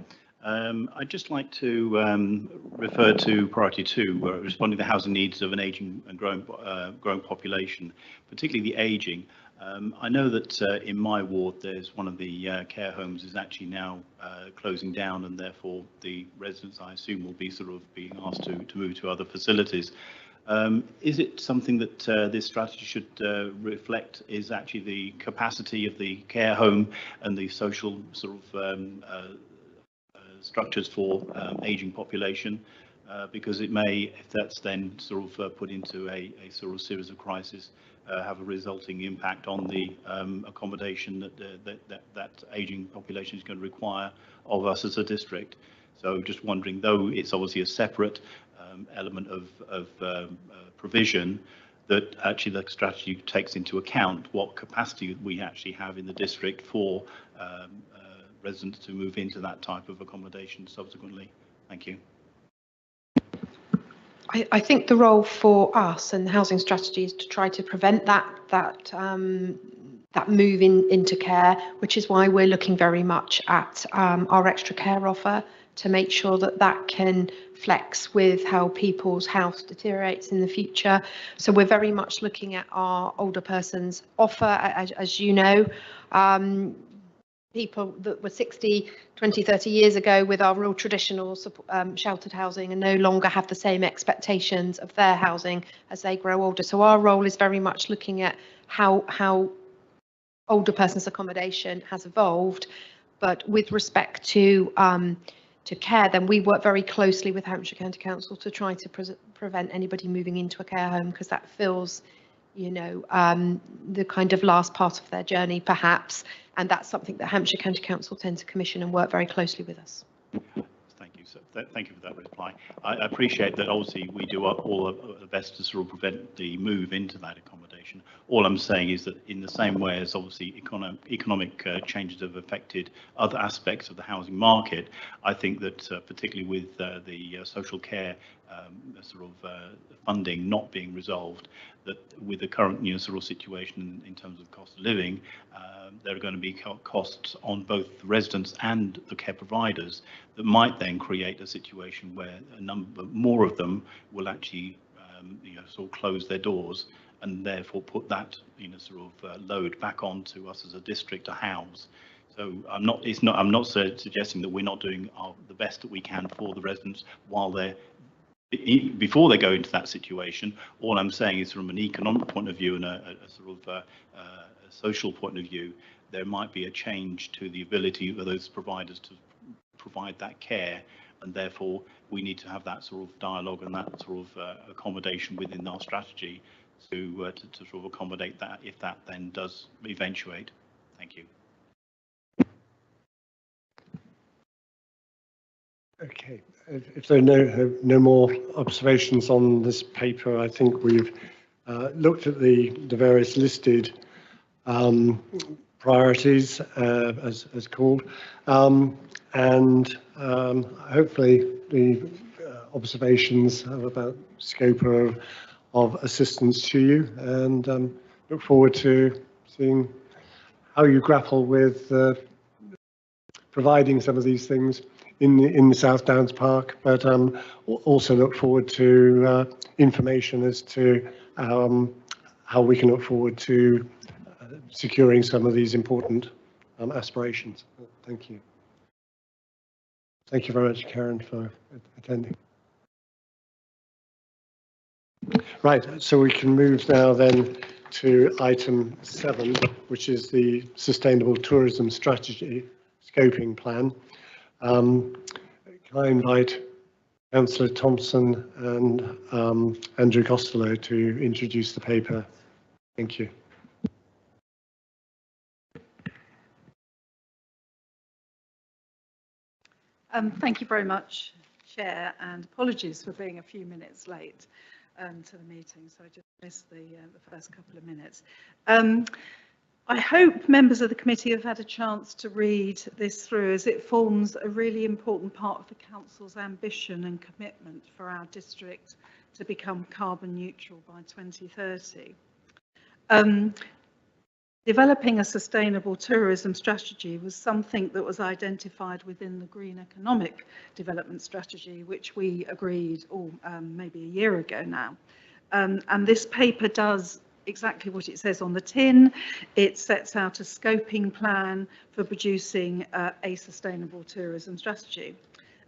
I'd just like to refer to priority 2, responding to the housing needs of an ageing and growing population, particularly the ageing. I know that in my ward, there's one of the care homes is actually now closing down, and therefore the residents, I assume, will be sort of being asked to move to other facilities. Is it something that this strategy should reflect, is actually the capacity of the care home and the social sort of structures for ageing population? Because it may, if that's then sort of put into a sort of series of crises, have a resulting impact on the accommodation that ageing population is going to require of us as a district. So just wondering, though it's obviously a separate element of provision, that actually the strategy takes into account what capacity we actually have in the district for residents to move into that type of accommodation subsequently. Thank you. I think the role for us and the housing strategy is to try to prevent that move into care, which is why we're looking very much at our extra care offer to make sure that can flex with how people's house deteriorates in the future. So we're very much looking at our older persons offer, as you know. People that were 60, 20, 30 years ago with our real traditional sheltered housing and no longer have the same expectations of their housing as they grow older. So our role is very much looking at how older persons accommodation has evolved, but with respect to care, then we work very closely with Hampshire County Council to try to prevent anybody moving into a care home, because that fills, you know, the kind of last part of their journey, perhaps, and that's something that Hampshire County Council tend to commission and work very closely with us. Thank you. So thank you for that reply. I appreciate that. Obviously, we do all of the best to sort of prevent the move into that accommodation. All I'm saying is that in the same way as obviously economic changes have affected other aspects of the housing market, I think that particularly with the social care funding not being resolved, that with the current sort of situation in terms of cost of living, there are going to be costs on both the residents and the care providers that might then create a situation where a number more of them will actually sort of close their doors, and therefore put that load back onto us as a district to house. So I'm not suggesting that we're not doing the best that we can for the residents while they're before they go into that situation. All I'm saying is from an economic point of view and a social point of view, there might be a change to the ability of those providers to provide that care, and therefore we need to have that sort of dialogue and that sort of accommodation within our strategy to sort of accommodate that if that then does eventuate. Thank you. Okay, if there are no more observations on this paper, I think we've looked at the various listed priorities as called, and hopefully the observations about scope of assistance to you, and look forward to seeing how you grapple with providing some of these things in the South Downs Park, but also look forward to information as to how we can look forward to securing some of these important aspirations. Thank you. Thank you very much, Karen, for attending. Right, so we can move now then to item 7, which is the Sustainable Tourism Strategy Scoping Plan. Can I invite Councillor Thompson and Andrew Costello to introduce the paper? Thank you. Thank you very much, Chair, and apologies for being a few minutes late to the meeting, so I just missed the first couple of minutes. I hope members of the committee have had a chance to read this through, as it forms a really important part of the Council's ambition and commitment for our district to become carbon neutral by 2030. Developing a sustainable tourism strategy was something that was identified within the Green Economic Development Strategy, which we agreed maybe a year ago now. And this paper does exactly what it says on the tin. It sets out a scoping plan for producing a sustainable tourism strategy.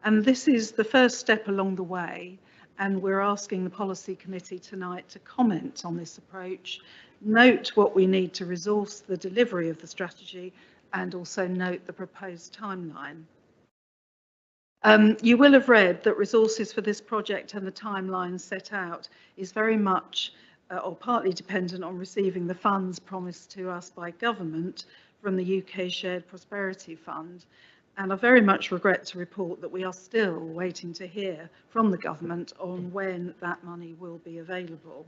And this is the first step along the way, and we're asking the Policy Committee tonight to comment on this approach, note what we need to resource the delivery of the strategy, and also note the proposed timeline. You will have read that resources for this project and the timeline set out is very much or partly dependent on receiving the funds promised to us by government from the UK Shared Prosperity Fund. And I very much regret to report that we are still waiting to hear from the government on when that money will be available.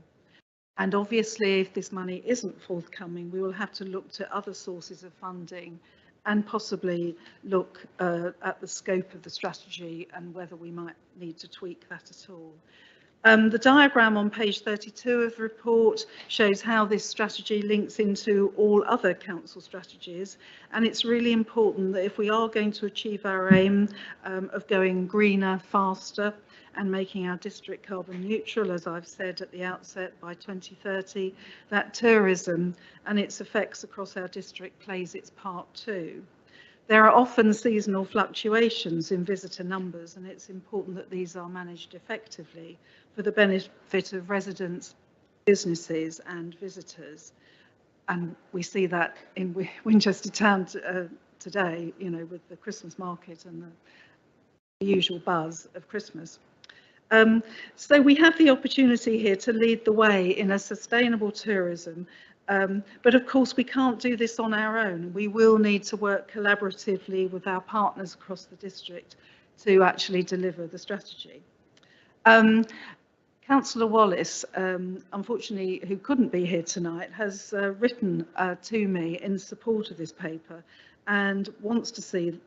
And obviously, if this money isn't forthcoming, we will have to look to other sources of funding and possibly look at the scope of the strategy and whether we might need to tweak that at all. The diagram on page 32 of the report shows how this strategy links into all other council strategies, and it's really important that if we are going to achieve our aim of going greener, faster, and making our district carbon neutral, as I've said at the outset, by 2030, that tourism and its effects across our district plays its part too. There are often seasonal fluctuations in visitor numbers, and it's important that these are managed effectively for the benefit of residents, businesses and visitors. And we see that in Winchester town today, you know, with the Christmas market and the usual buzz of Christmas. So we have the opportunity here to lead the way in a sustainable tourism. But of course, we can't do this on our own. We will need to work collaboratively with our partners across the district to actually deliver the strategy. Councillor Wallace, unfortunately, who couldn't be here tonight, has written to me in support of this paper and wants to see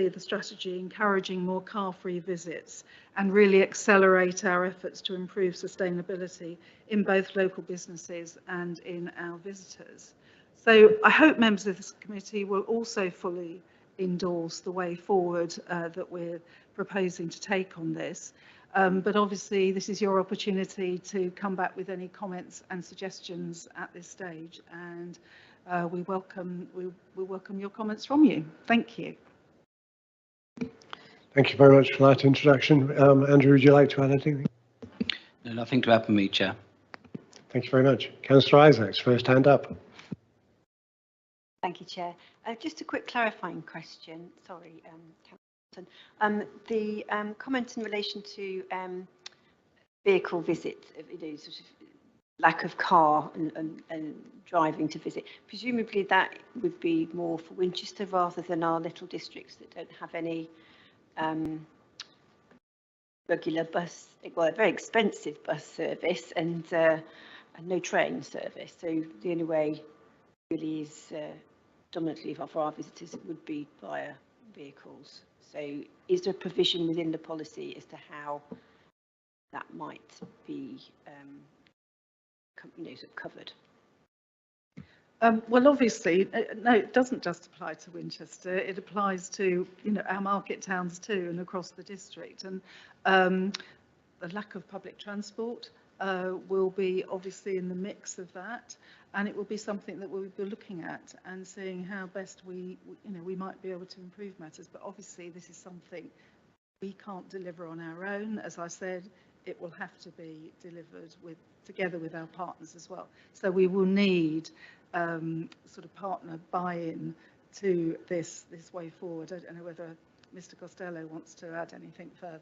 the strategy encouraging more car-free visits and really accelerate our efforts to improve sustainability in both local businesses and in our visitors. So I hope members of this committee will also fully endorse the way forward that we're proposing to take on this. But obviously this is your opportunity to come back with any comments and suggestions at this stage, and we welcome your comments from you. Thank you. Thank you very much for that introduction. Andrew, would you like to add anything? No, nothing to add from me, Chair. Thank you very much. Councillor Isaacs, first hand up. Thank you, Chair. Just a quick clarifying question. Sorry, Councillor. The comment in relation to vehicle visits, you know, sort of lack of car and driving to visit. Presumably that would be more for Winchester rather than our little districts that don't have any regular bus, well, very expensive bus service and no train service. So the only way really is dominantly for our visitors would be via vehicles. So is there a provision within the policy as to how that might be sort of covered? Well, obviously, no, it doesn't just apply to Winchester. It applies to, you know, our market towns too and across the district. And the lack of public transport will be obviously in the mix of that, and it will be something that we'll be looking at and seeing how best we might be able to improve matters. But obviously, this is something we can't deliver on our own. As I said, it will have to be delivered together with our partners as well. So we will need sort of partner buy-in to this way forward. I don't know whether Mr. Costello wants to add anything further.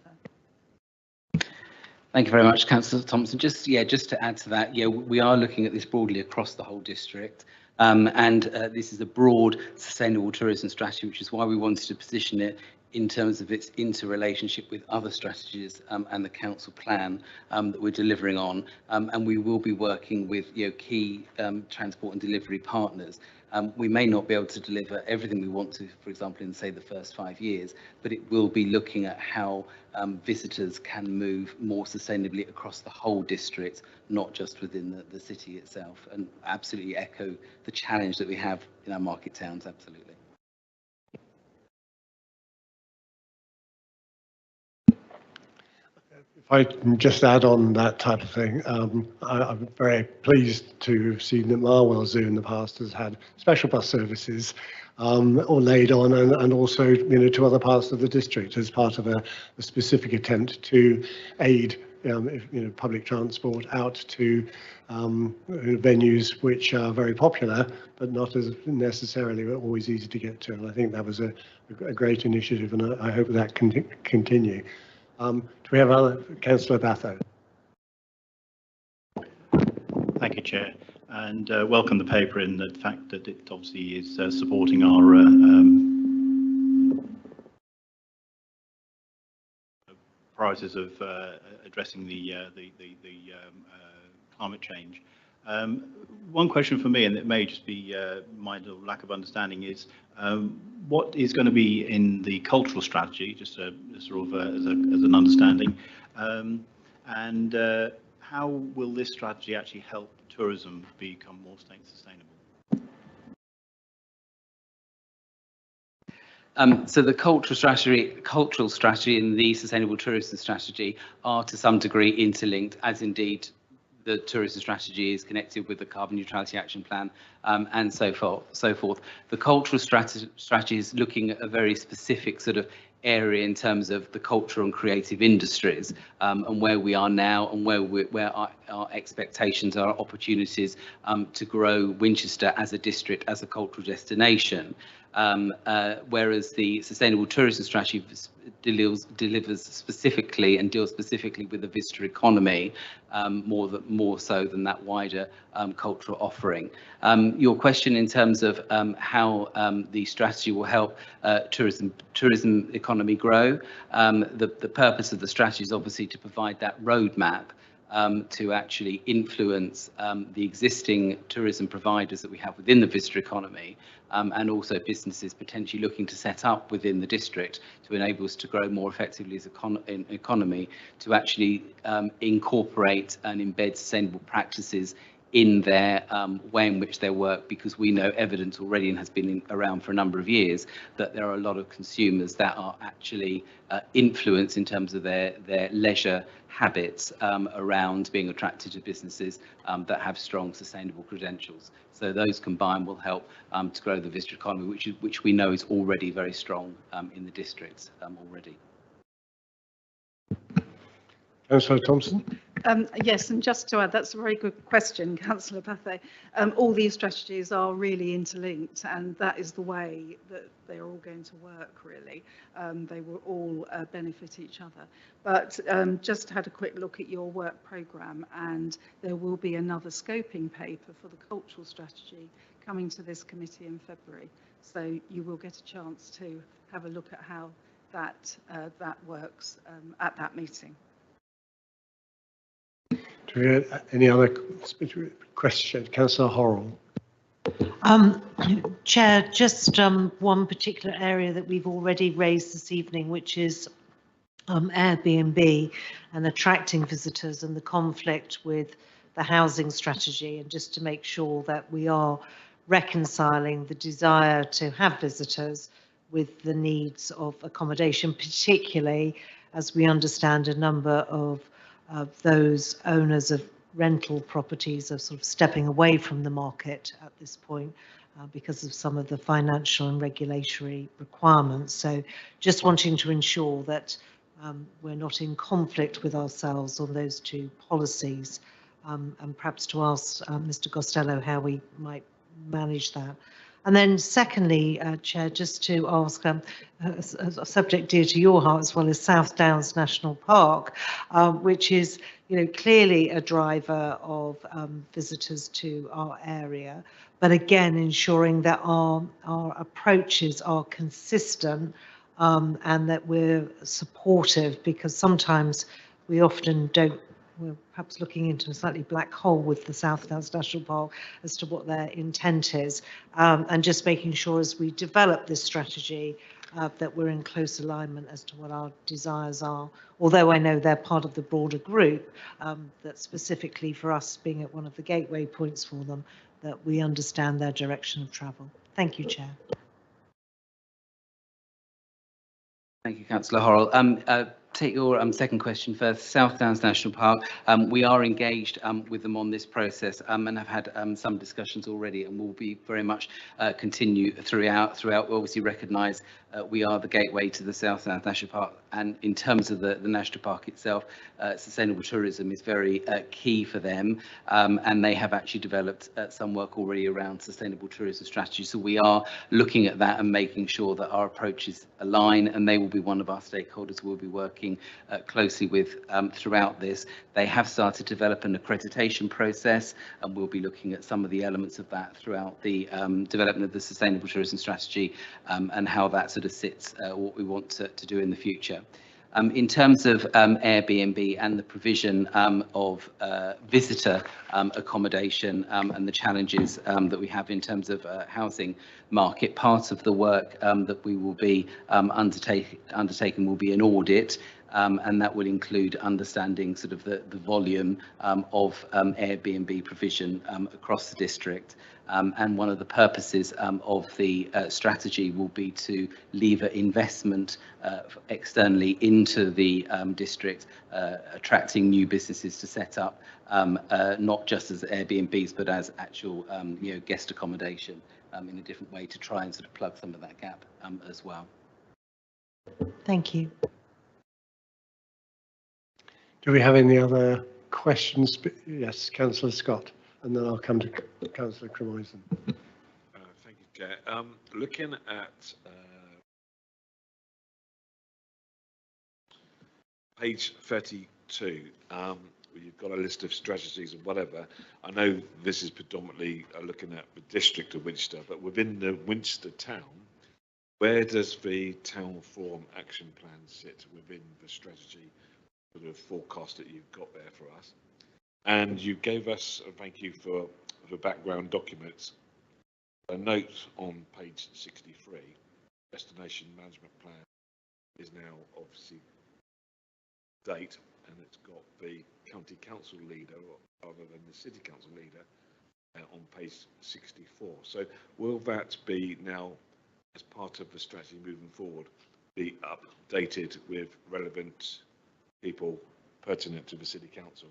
Thank you very much, Councillor Thompson. Just to add to that, we are looking at this broadly across the whole district, and this is a broad sustainable tourism strategy, which is why we wanted to position it in terms of its interrelationship with other strategies and the council plan that we're delivering on, and we will be working with key transport and delivery partners. We may not be able to deliver everything we want to, for example, in say the first 5 years, but it will be looking at how visitors can move more sustainably across the whole district, not just within the city itself, and absolutely echo the challenge that we have in our market towns, absolutely. If I can just add on that type of thing, I'm very pleased to have seen that Marwell Zoo in the past has had special bus services or laid on, and also to other parts of the district as part of a specific attempt to aid public transport out to venues which are very popular but not as necessarily always easy to get to. And I think that was a great initiative, and I hope that can continue. Do we have other? Councillor Batho. Thank you, Chair, and welcome the paper in the fact that it obviously is supporting our priorities of addressing the climate change. One question for me, and it may just be my little lack of understanding, is what is going to be in the cultural strategy, just sort of as an understanding, And how will this strategy actually help tourism become more sustainable? So the cultural strategy and the sustainable tourism strategy are to some degree interlinked, as indeed the tourism strategy is connected with the carbon neutrality action plan, and so forth. The cultural strategy is looking at a very specific sort of area in terms of the cultural and creative industries, and where we are now and where our expectations, our opportunities to grow Winchester as a district, as a cultural destination. Whereas the sustainable tourism strategy delivers specifically and deals specifically with the visitor economy, more so than that wider cultural offering. Your question in terms of how the strategy will help tourism economy grow, the purpose of the strategy is obviously to provide that roadmap to actually influence the existing tourism providers that we have within the visitor economy, and also businesses potentially looking to set up within the district to enable us to grow more effectively as an economy, to actually incorporate and embed sustainable practices in their way in which they work, because we know evidence already, and has been around for a number of years, that there are a lot of consumers that are actually influenced in terms of their leisure habits around being attracted to businesses that have strong sustainable credentials. So those combined will help to grow the visitor economy, which we know is already very strong in the districts already. Councillor Thompson. Yes, and just to add, that's a very good question, Councillor Pathé. All these strategies are really interlinked, and that is the way that they're all going to work, really. They will all benefit each other. But just had a quick look at your work programme, and there will be another scoping paper for the cultural strategy coming to this committee in February. So you will get a chance to have a look at how that works at that meeting. Do we have any other questions? Councillor Horrell. Chair, just one particular area that we've already raised this evening, which is Airbnb and attracting visitors and the conflict with the housing strategy, and just to make sure that we are reconciling the desire to have visitors with the needs of accommodation, particularly as we understand a number of those owners of rental properties are sort of stepping away from the market at this point because of some of the financial and regulatory requirements. So just wanting to ensure that we're not in conflict with ourselves on those two policies, and perhaps to ask Mr. Costello how we might manage that. And then secondly, Chair, just to ask a subject dear to your heart as well, as South Downs National Park, which is, clearly a driver of visitors to our area, but again, ensuring that our approaches are consistent and that we're supportive, because sometimes we often don't. We're perhaps looking into a slightly black hole with the South Downs National Park as to what their intent is, and just making sure as we develop this strategy that we're in close alignment as to what our desires are. Although I know they're part of the broader group, that specifically for us being at one of the gateway points for them, that we understand their direction of travel. Thank you, Chair. Thank you, Councillor Horrell. Take your second question first. South Downs National Park, we are engaged with them on this process and have had some discussions already, and will be very much continue throughout. We obviously recognise we are the gateway to the South Downs National Park, and in terms of the national park itself, sustainable tourism is very key for them, and they have actually developed some work already around sustainable tourism strategy. So we are looking at that and making sure that our approaches align, and they will be one of our stakeholders we'll be working closely with throughout this. They have started to develop an accreditation process, and we'll be looking at some of the elements of that throughout the development of the sustainable tourism strategy, and how that sort of sits what we want to do in the future. In terms of Airbnb and the provision of visitor accommodation and the challenges that we have in terms of housing market, part of the work that we will be undertaking will be an audit and that will include understanding sort of the volume of Airbnb provision across the district. And one of the purposes of the strategy will be to lever investment externally into the district, attracting new businesses to set up, not just as Airbnbs, but as actual guest accommodation in a different way to try and sort of plug some of that gap as well. Thank you. Do we have any other questions? Yes, Councillor Scott, and then I'll come to Councillor Cremoisen. Thank you, Chair. Looking at page 32, you've got a list of strategies and whatever. I know this is predominantly looking at the district of Winchester, but within the Winchester town, where does the town forum action plan sit within the strategy sort of forecast that you've got there for us? And you gave us, thank you for the background documents, a note on page 63, destination management plan is now obviously date, and it's got the county council leader rather than the city council leader on page 64. So will that be now, as part of the strategy moving forward, be updated with relevant people pertinent to the city council?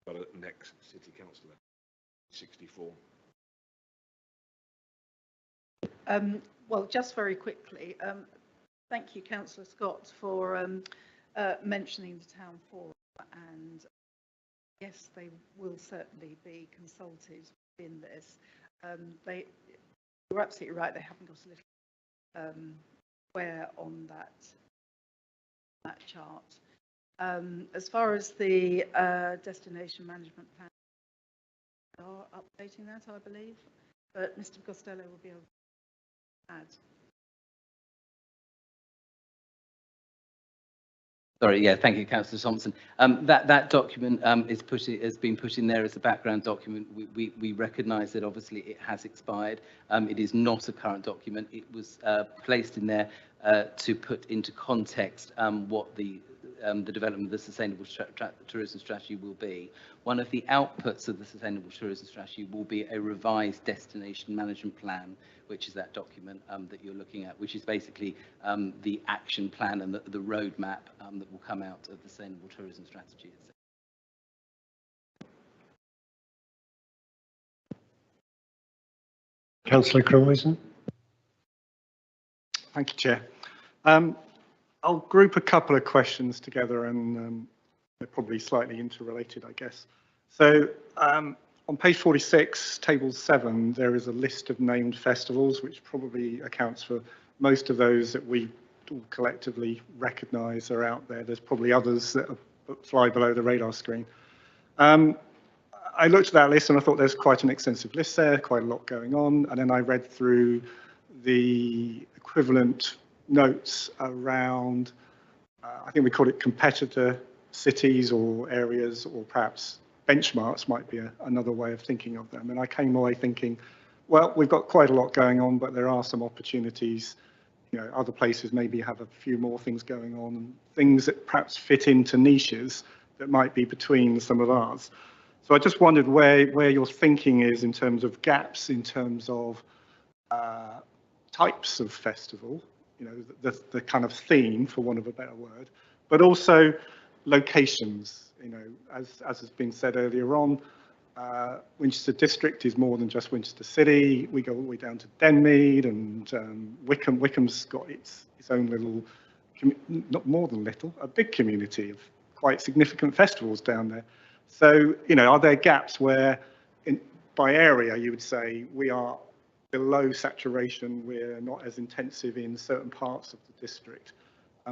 But next city councillor, 64. Well, just very quickly, thank you, Councillor Scott, for mentioning the town forum, and yes, they will certainly be consulted in this. You're absolutely right, they haven't got a little square on that chart. As far as the destination management plan, we are updating that, I believe, but Mr. Costello will be able to add. Sorry, yeah, thank you, Councillor Thompson. That document has been put in there as a background document. We recognise that obviously it has expired. It is not a current document. It was placed in there to put into context what the development of the Sustainable Tourism Strategy will be. One of the outputs of the Sustainable Tourism Strategy will be a revised destination management plan, which is that document that you're looking at, which is basically the action plan and the roadmap that will come out of the Sustainable Tourism Strategy. Councillor Cremoisen. Thank you, Chair. I'll group a couple of questions together, and they're probably slightly interrelated, I guess. So on page 46, table 7, there is a list of named festivals, which probably accounts for most of those that we all collectively recognise are out there. There's probably others that fly below the radar screen. I looked at that list and I thought there's quite an extensive list there, quite a lot going on. And then I read through the equivalent notes around, I think we call it competitor cities or areas, or perhaps benchmarks might be another way of thinking of them. And I came away thinking, well, we've got quite a lot going on, but there are some opportunities. You know, other places maybe have a few more things going on, and things that perhaps fit into niches that might be between some of ours. So I just wondered where your thinking is in terms of gaps, in terms of types of festival, you know, the kind of theme, for want of a better word, but also locations. You know, as has been said earlier on, Winchester District is more than just Winchester City. We go all the way down to Denmead, and Wickham. Wickham's got its own little, not more than little, a big community of quite significant festivals down there. So, you know, are there gaps where, by area, you would say we are below saturation, we're not as intensive in certain parts of the district?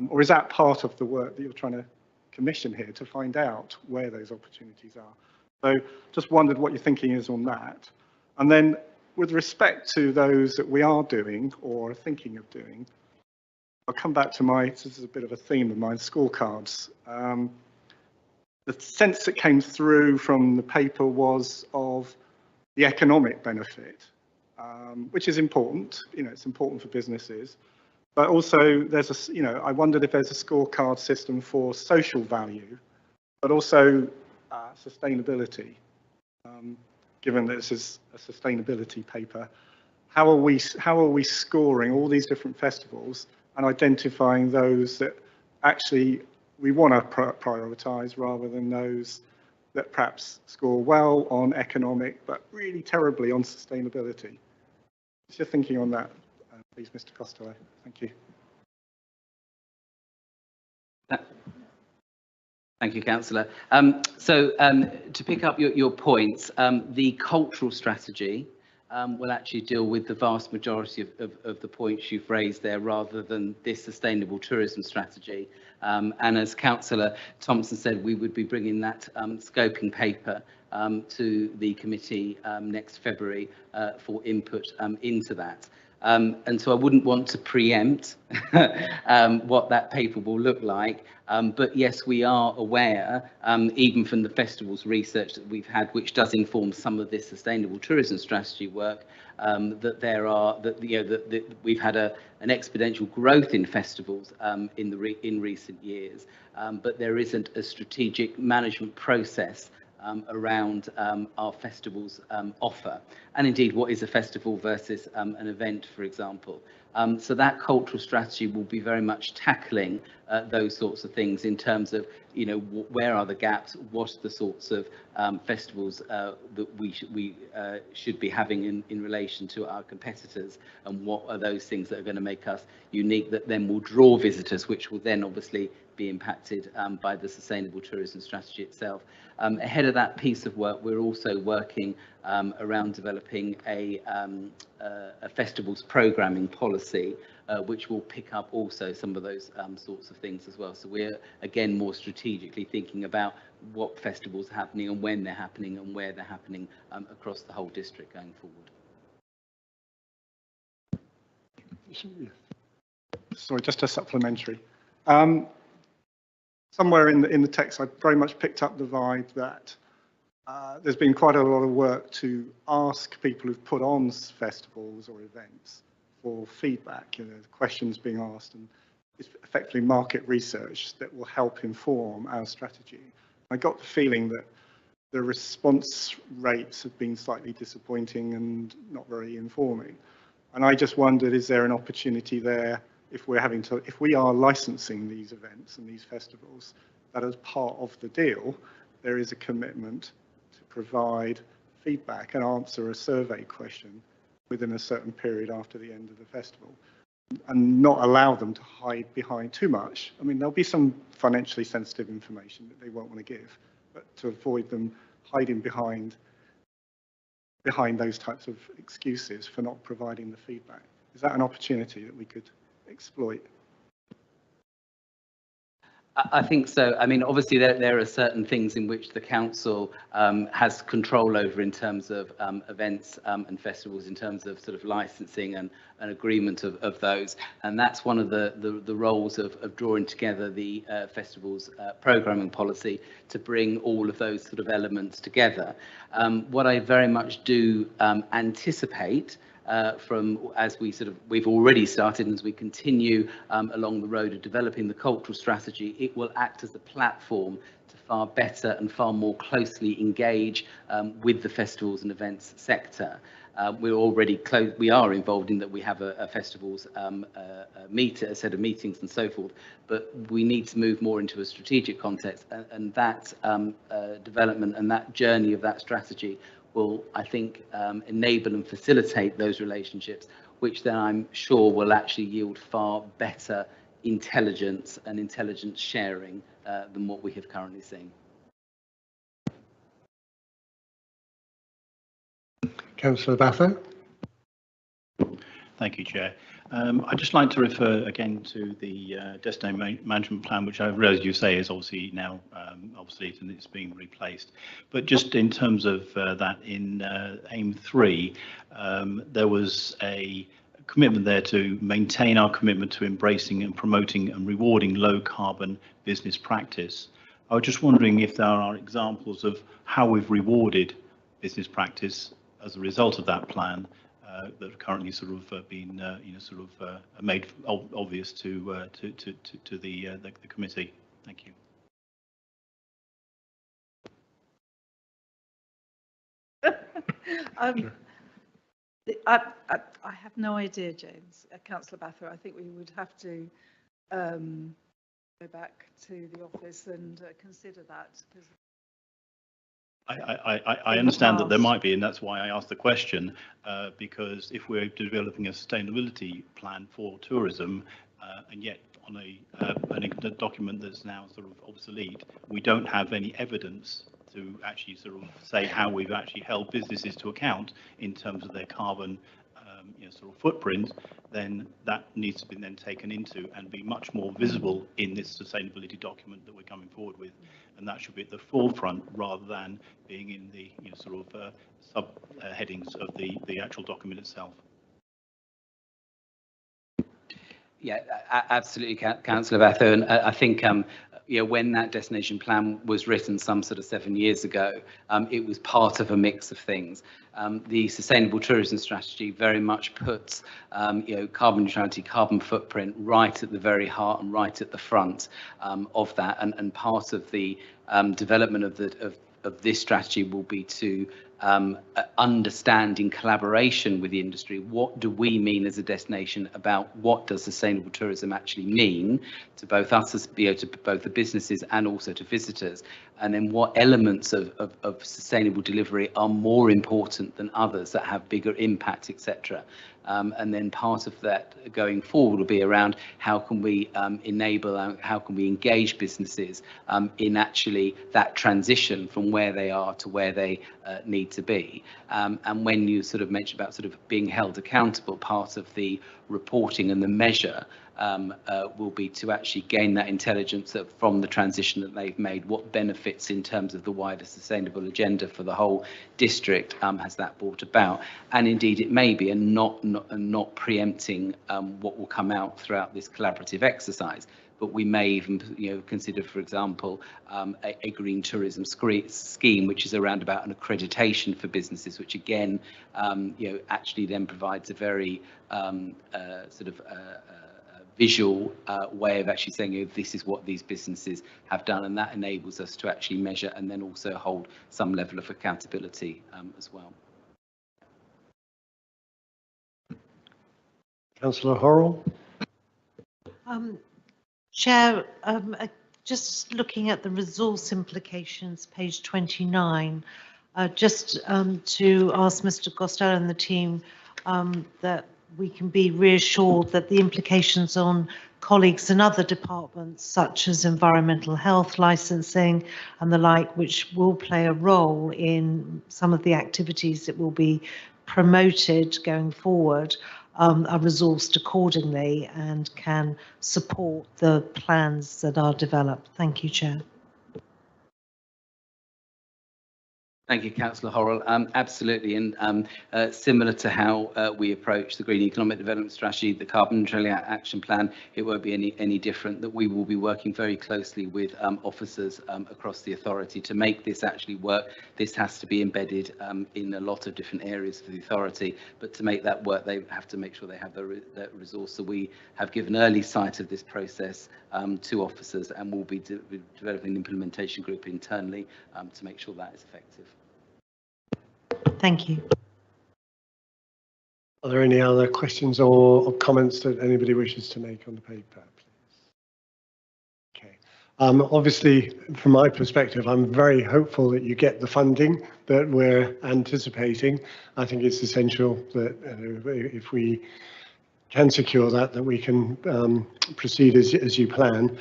Or is that part of the work that you're trying to commission here, to find out where those opportunities are? So just wondered what your thinking is on that. And then with respect to those that we are doing or are thinking of doing, I'll come back to this is a bit of a theme of mine, scorecards. The sense that came through from the paper was of the economic benefit, which is important. You know, it's important for businesses, But also there's I wondered if there's a scorecard system for social value, but also sustainability. Given that this is a sustainability paper, how are we scoring all these different festivals and identifying those that actually we want to prioritise rather than those that perhaps score well on economic but really terribly on sustainability? Just thinking on that, please, Mr. Costello. Thank you. Thank you, Councillor. To pick up your points, the cultural strategy will actually deal with the vast majority of the points you've raised there, rather than this sustainable tourism strategy. And as Councillor Thompson said, we would be bringing that scoping paper to the committee next February for input into that. And so I wouldn't want to preempt what that paper will look like. But yes, we are aware, even from the festival's research that we've had, which does inform some of this sustainable tourism strategy work, that we've had an exponential growth in festivals in recent years, but there isn't a strategic management process around our festivals offer, and indeed what is a festival versus an event, for example. So that cultural strategy will be very much tackling those sorts of things in terms of, where are the gaps, what are the sorts of festivals that we should be having in relation to our competitors, and what are those things that are going to make us unique that then will draw visitors, which will then obviously be impacted by the sustainable tourism strategy itself. Ahead of that piece of work, we're also working around developing a festivals programming policy, which will pick up also some of those sorts of things as well. So we're again more strategically thinking about what festivals are happening and when they're happening and where they're happening across the whole district going forward. Sorry, just a supplementary. Somewhere in the text, I very much picked up the vibe that there's been quite a lot of work to ask people who've put on festivals or events for feedback, questions being asked, and it's effectively market research that will help inform our strategy. I got the feeling that the response rates have been slightly disappointing and not very informing. And I just wondered, is there an opportunity there if we are licensing these events and these festivals, that as part of the deal, there is a commitment to provide feedback and answer a survey question within a certain period after the end of the festival, and not allow them to hide behind too much. I mean, there'll be some financially sensitive information that they won't want to give, but to avoid them hiding behind those types of excuses for not providing the feedback. Is that an opportunity that we could exploit? I think so. I mean, obviously there are certain things in which the council has control over in terms of events and festivals, in terms of sort of licensing and an agreement of those, and that's one of the roles of drawing together the festivals programming policy to bring all of those sort of elements together. What I very much do anticipate as we've already started, and as we continue along the road of developing the cultural strategy, it will act as a platform to far better and far more closely engage with the festivals and events sector. We are involved in that. We have a festivals a set of meetings and so forth, but we need to move more into a strategic context, and that development and that journey of that strategy will, I think, enable and facilitate those relationships, which then I'm sure will actually yield far better intelligence and intelligence sharing than what we have currently seen. Councillor Batho. Thank you, Chair. I'd just like to refer again to the Destination Management Plan, which I realise you say is obviously now obsolete and it's being replaced. But just in terms of that, in Aim 3, there was a commitment there to maintain our commitment to embracing and promoting and rewarding low carbon business practice. I was just wondering if there are examples of how we've rewarded business practice as a result of that plan, that are currently sort of been made obvious to the committee. Thank you. I have no idea, James. Councillor Bather, I think we would have to go back to the office and consider that. I understand that there might be, and that's why I asked the question, because if we're developing a sustainability plan for tourism, and yet on a document that's now sort of obsolete, we don't have any evidence to actually sort of say how we've actually held businesses to account in terms of their carbon sort of footprint, then that needs to be then taken into and be much more visible in this sustainability document that we're coming forward with, and that should be at the forefront rather than being in the sort of sub headings of the actual document itself. Yeah, absolutely, Councillor Batho, and I think when that destination plan was written some sort of 7 years ago, it was part of a mix of things. The sustainable tourism strategy very much puts carbon neutrality, carbon footprint right at the very heart and right at the front of that, and part of the development of this strategy will be to understand in collaboration with the industry, what do we mean as a destination about what does sustainable tourism actually mean to both us as to both the businesses and also to visitors, and then what elements of sustainable delivery are more important than others that have bigger impact, etc. And then part of that going forward will be around how can we enable, how can we engage businesses in actually that transition from where they are to where they need to be. And when you sort of mentioned about sort of being held accountable, part of the reporting and the measure will be to actually gain that intelligence from the transition that they've made, what benefits in terms of the wider sustainable agenda for the whole district has that brought about, and indeed it may be, and not preempting what will come out throughout this collaborative exercise. But we may even, consider, for example, a green tourism scheme, which is around about an accreditation for businesses, which again, actually then provides a very visual way of actually saying, this is what these businesses have done, and that enables us to actually measure and then also hold some level of accountability as well. Councillor Horrell. Chair, just looking at the resource implications, page 29, just to ask Mr. Costello and the team that we can be reassured that the implications on colleagues in other departments, such as environmental health, licensing and the like, which will play a role in some of the activities that will be promoted going forward, are resourced accordingly and can support the plans that are developed. Thank you, Chair. Thank you, Councillor Horrell. Absolutely, and similar to how we approach the Green Economic Development Strategy, the Carbon Neutrality Action Plan, it won't be any different, that we will be working very closely with officers across the authority to make this actually work. This has to be embedded in a lot of different areas of the authority, but to make that work, they have to make sure they have the resource. So we have given early sight of this process to officers, and we'll be developing an implementation group internally to make sure that is effective. Thank you. Are there any other questions or comments that anybody wishes to make on the paper, please? Okay. Obviously, from my perspective, I'm very hopeful that you get the funding that we're anticipating. I think it's essential that if we can secure that we can proceed as you plan.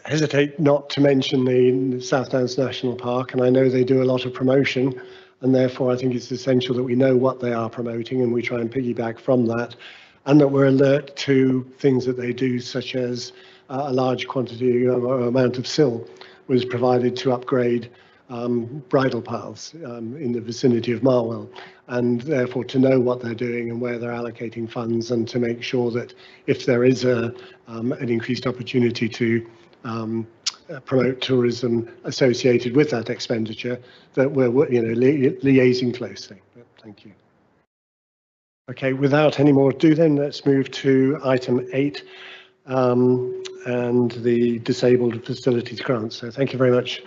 Hesitate not to mention the South Downs National Park, and I know they do a lot of promotion, and therefore I think it's essential that we know what they are promoting and we try and piggyback from that, and that we're alert to things that they do, such as a large quantity or amount of sill was provided to upgrade bridle paths in the vicinity of Marwell, and therefore to know what they're doing and where they're allocating funds, and to make sure that if there is an increased opportunity to promote tourism associated with that expenditure, that we're liaising closely. But thank you. Okay, without any more ado then, let's move to item 8 and the disabled facilities grant. So thank you very much,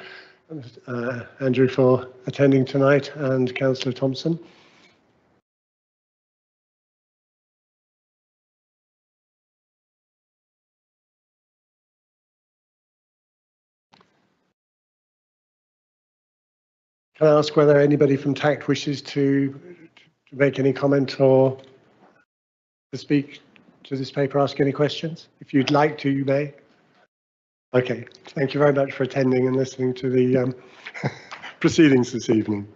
Andrew, for attending tonight, and Councillor Thompson. Can I ask whether anybody from TACT wishes to make any comment or to speak to this paper, ask any questions? If you'd like to, you may. Okay, thank you very much for attending and listening to the proceedings this evening.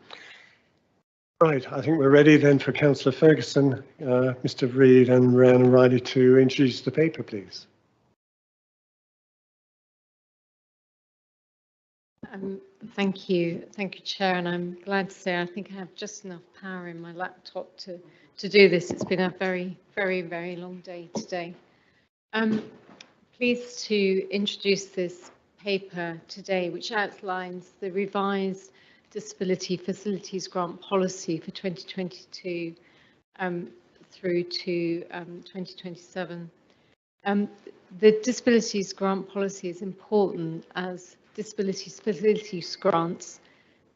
Right, I think we're ready then for Councillor Ferguson, Mr. Reid and Rhiannon Riley to introduce the paper, please. Thank you, Chair, and I'm glad to say I think I have just enough power in my laptop to do this. It's been a very, very, very long day today. I'm pleased to introduce this paper today, which outlines the revised Disability Facilities Grant Policy for 2022 through to 2027. The Disabilities Grant Policy is important as disability facilities grants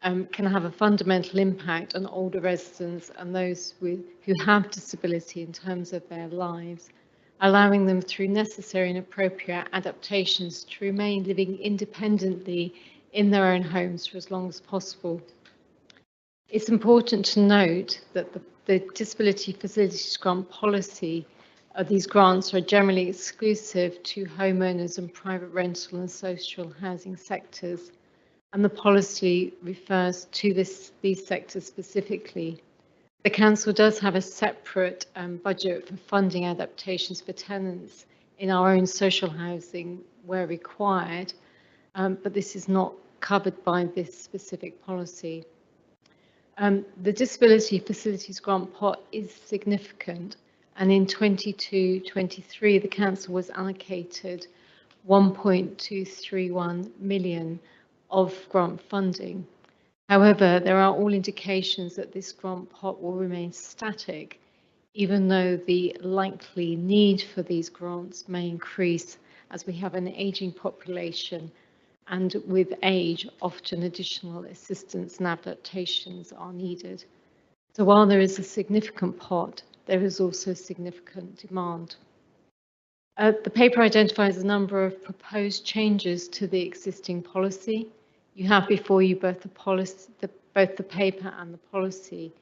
can have a fundamental impact on older residents and those who have disability in terms of their lives, allowing them through necessary and appropriate adaptations to remain living independently in their own homes for as long as possible. It's important to note that the Disability Facilities Grant Policy, these grants are generally exclusive to homeowners and private rental and social housing sectors, and the policy refers to these sectors specifically. The Council does have a separate budget for funding adaptations for tenants in our own social housing where required, but this is not covered by this specific policy. The Disability Facilities Grant pot is significant, and in 22-23 the Council was allocated 1.231 million of grant funding. However, there are all indications that this grant pot will remain static, even though the likely need for these grants may increase as we have an ageing population, and with age, often additional assistance and adaptations are needed. So while there is a significant pot, there is also significant demand. The paper identifies a number of proposed changes to the existing policy. You have before you both the paper and the policy.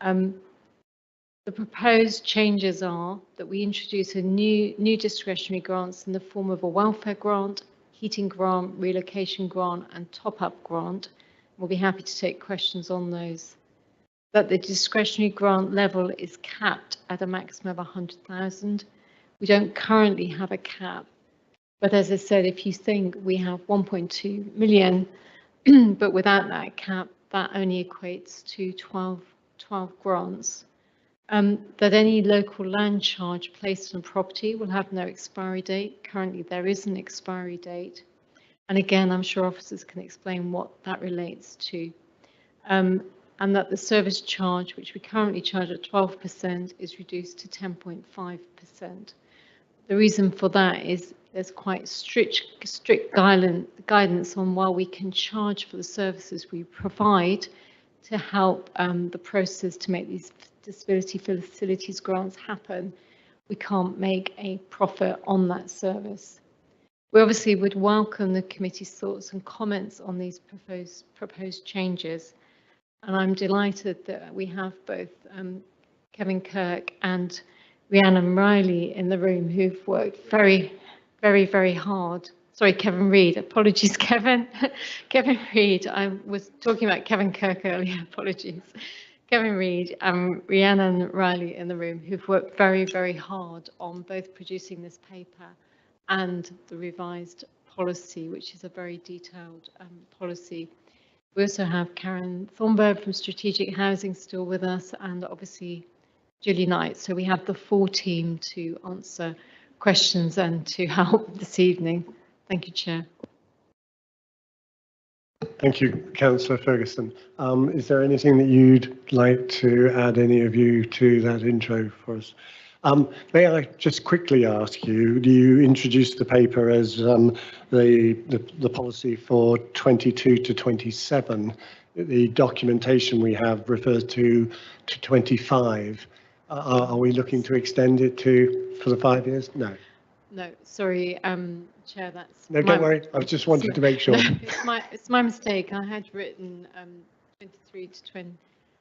The proposed changes are that we introduce a new discretionary grants in the form of a welfare grant, heating grant, relocation grant, and top-up grant. We'll be happy to take questions on those. That the discretionary grant level is capped at a maximum of 100,000. We don't currently have a cap, but as I said, if you think we have 1.2 million, but without that cap, that only equates to 12 grants. That any local land charge placed on property will have no expiry date. Currently, there is an expiry date. And again, I'm sure officers can explain what that relates to. And that the service charge, which we currently charge at 12%, is reduced to 10.5%. The reason for that is there's quite strict guidance on what we can charge for the services we provide to help the process to make these disability facilities grants happen. We can't make a profit on that service. We obviously would welcome the committee's thoughts and comments on these proposed changes. And I'm delighted that we have both Kevin Kirk and Rhiannon Riley in the room who've worked very, very, very hard. Sorry, Kevin Reid. Apologies, Kevin. Kevin Reid. I was talking about Kevin Kirk earlier. Apologies. Kevin Reid and Rhiannon Riley in the room who've worked very, very hard on both producing this paper and the revised policy, which is a very detailed policy. We also have Karen Thornberg from Strategic Housing still with us, and obviously Julie Knight. So we have the full team to answer questions and to help this evening. Thank you, Chair. Thank you, Councillor Ferguson. Is there anything that you'd like to add, any of you, to that intro for us? May I just quickly ask you, do you introduce the paper as the policy for 22 to 27? The documentation we have refers to 25. Are we looking to extend it for the 5 years? No. No, sorry, Chair, that's. No, don't worry. I just wanted to make sure. No, it's my mistake. I had written 23 to 20.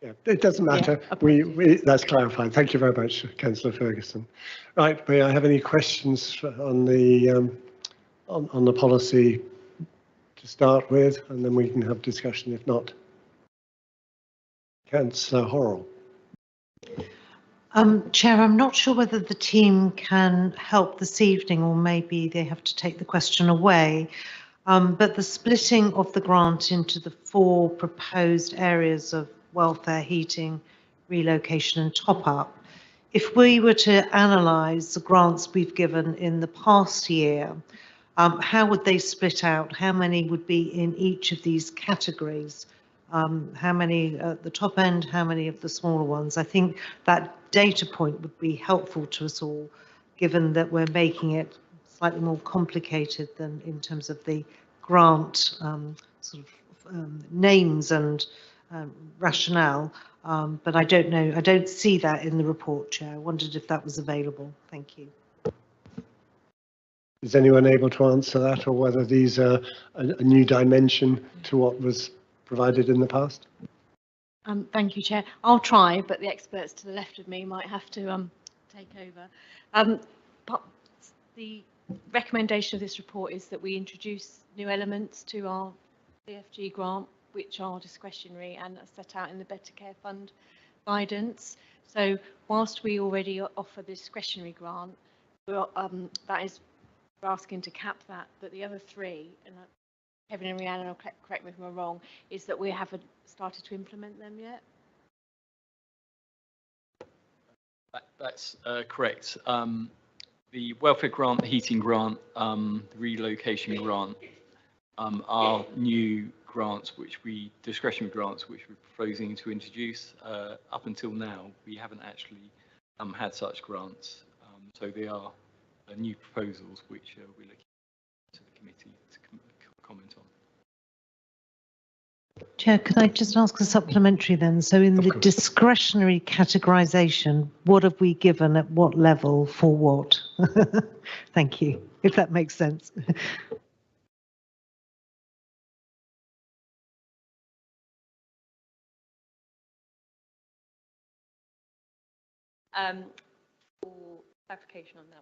Yeah, it doesn't matter. Yeah, that's clarified. Thank you very much, Councillor Ferguson. Right, may I have any questions on the policy to start with, and then we can have discussion. If not, Councillor Horrell. Chair, I'm not sure whether the team can help this evening, or maybe they have to take the question away. But the splitting of the grant into the 4 proposed areas of welfare, heating, relocation and top-up, if we were to analyse the grants we've given in the past year, how would they split out? How many would be in each of these categories? How many at the top end, how many of the smaller ones? I think that data point would be helpful to us all, given that we're making it slightly more complicated than in terms of the grant names and rationale. But I don't know, I don't see that in the report, Chair. I wondered if that was available. Thank you. Is anyone able to answer that, or whether these are a new dimension to what was provided in the past? Thank you, Chair. I'll try, but the experts to the left of me might have to take over. But the recommendation of this report is that we introduce new elements to our CFG grant, which are discretionary and are set out in the Better Care Fund guidance. So whilst we already offer the discretionary grant, we're asking to cap that, but the other 3, and Kevin and Rhiannon will correct me if I'm wrong, is that we haven't started to implement them yet. That's correct. The welfare grant, the heating grant, the relocation grant are new grants, discretionary grants, which we're proposing to introduce. Up until now, we haven't actually had such grants. So they are new proposals which we're looking to the committee to comment on. Chair, could I just ask a supplementary then? So in the discretionary categorisation, what have we given at what level for what? Thank you, if that makes sense. For clarification on that,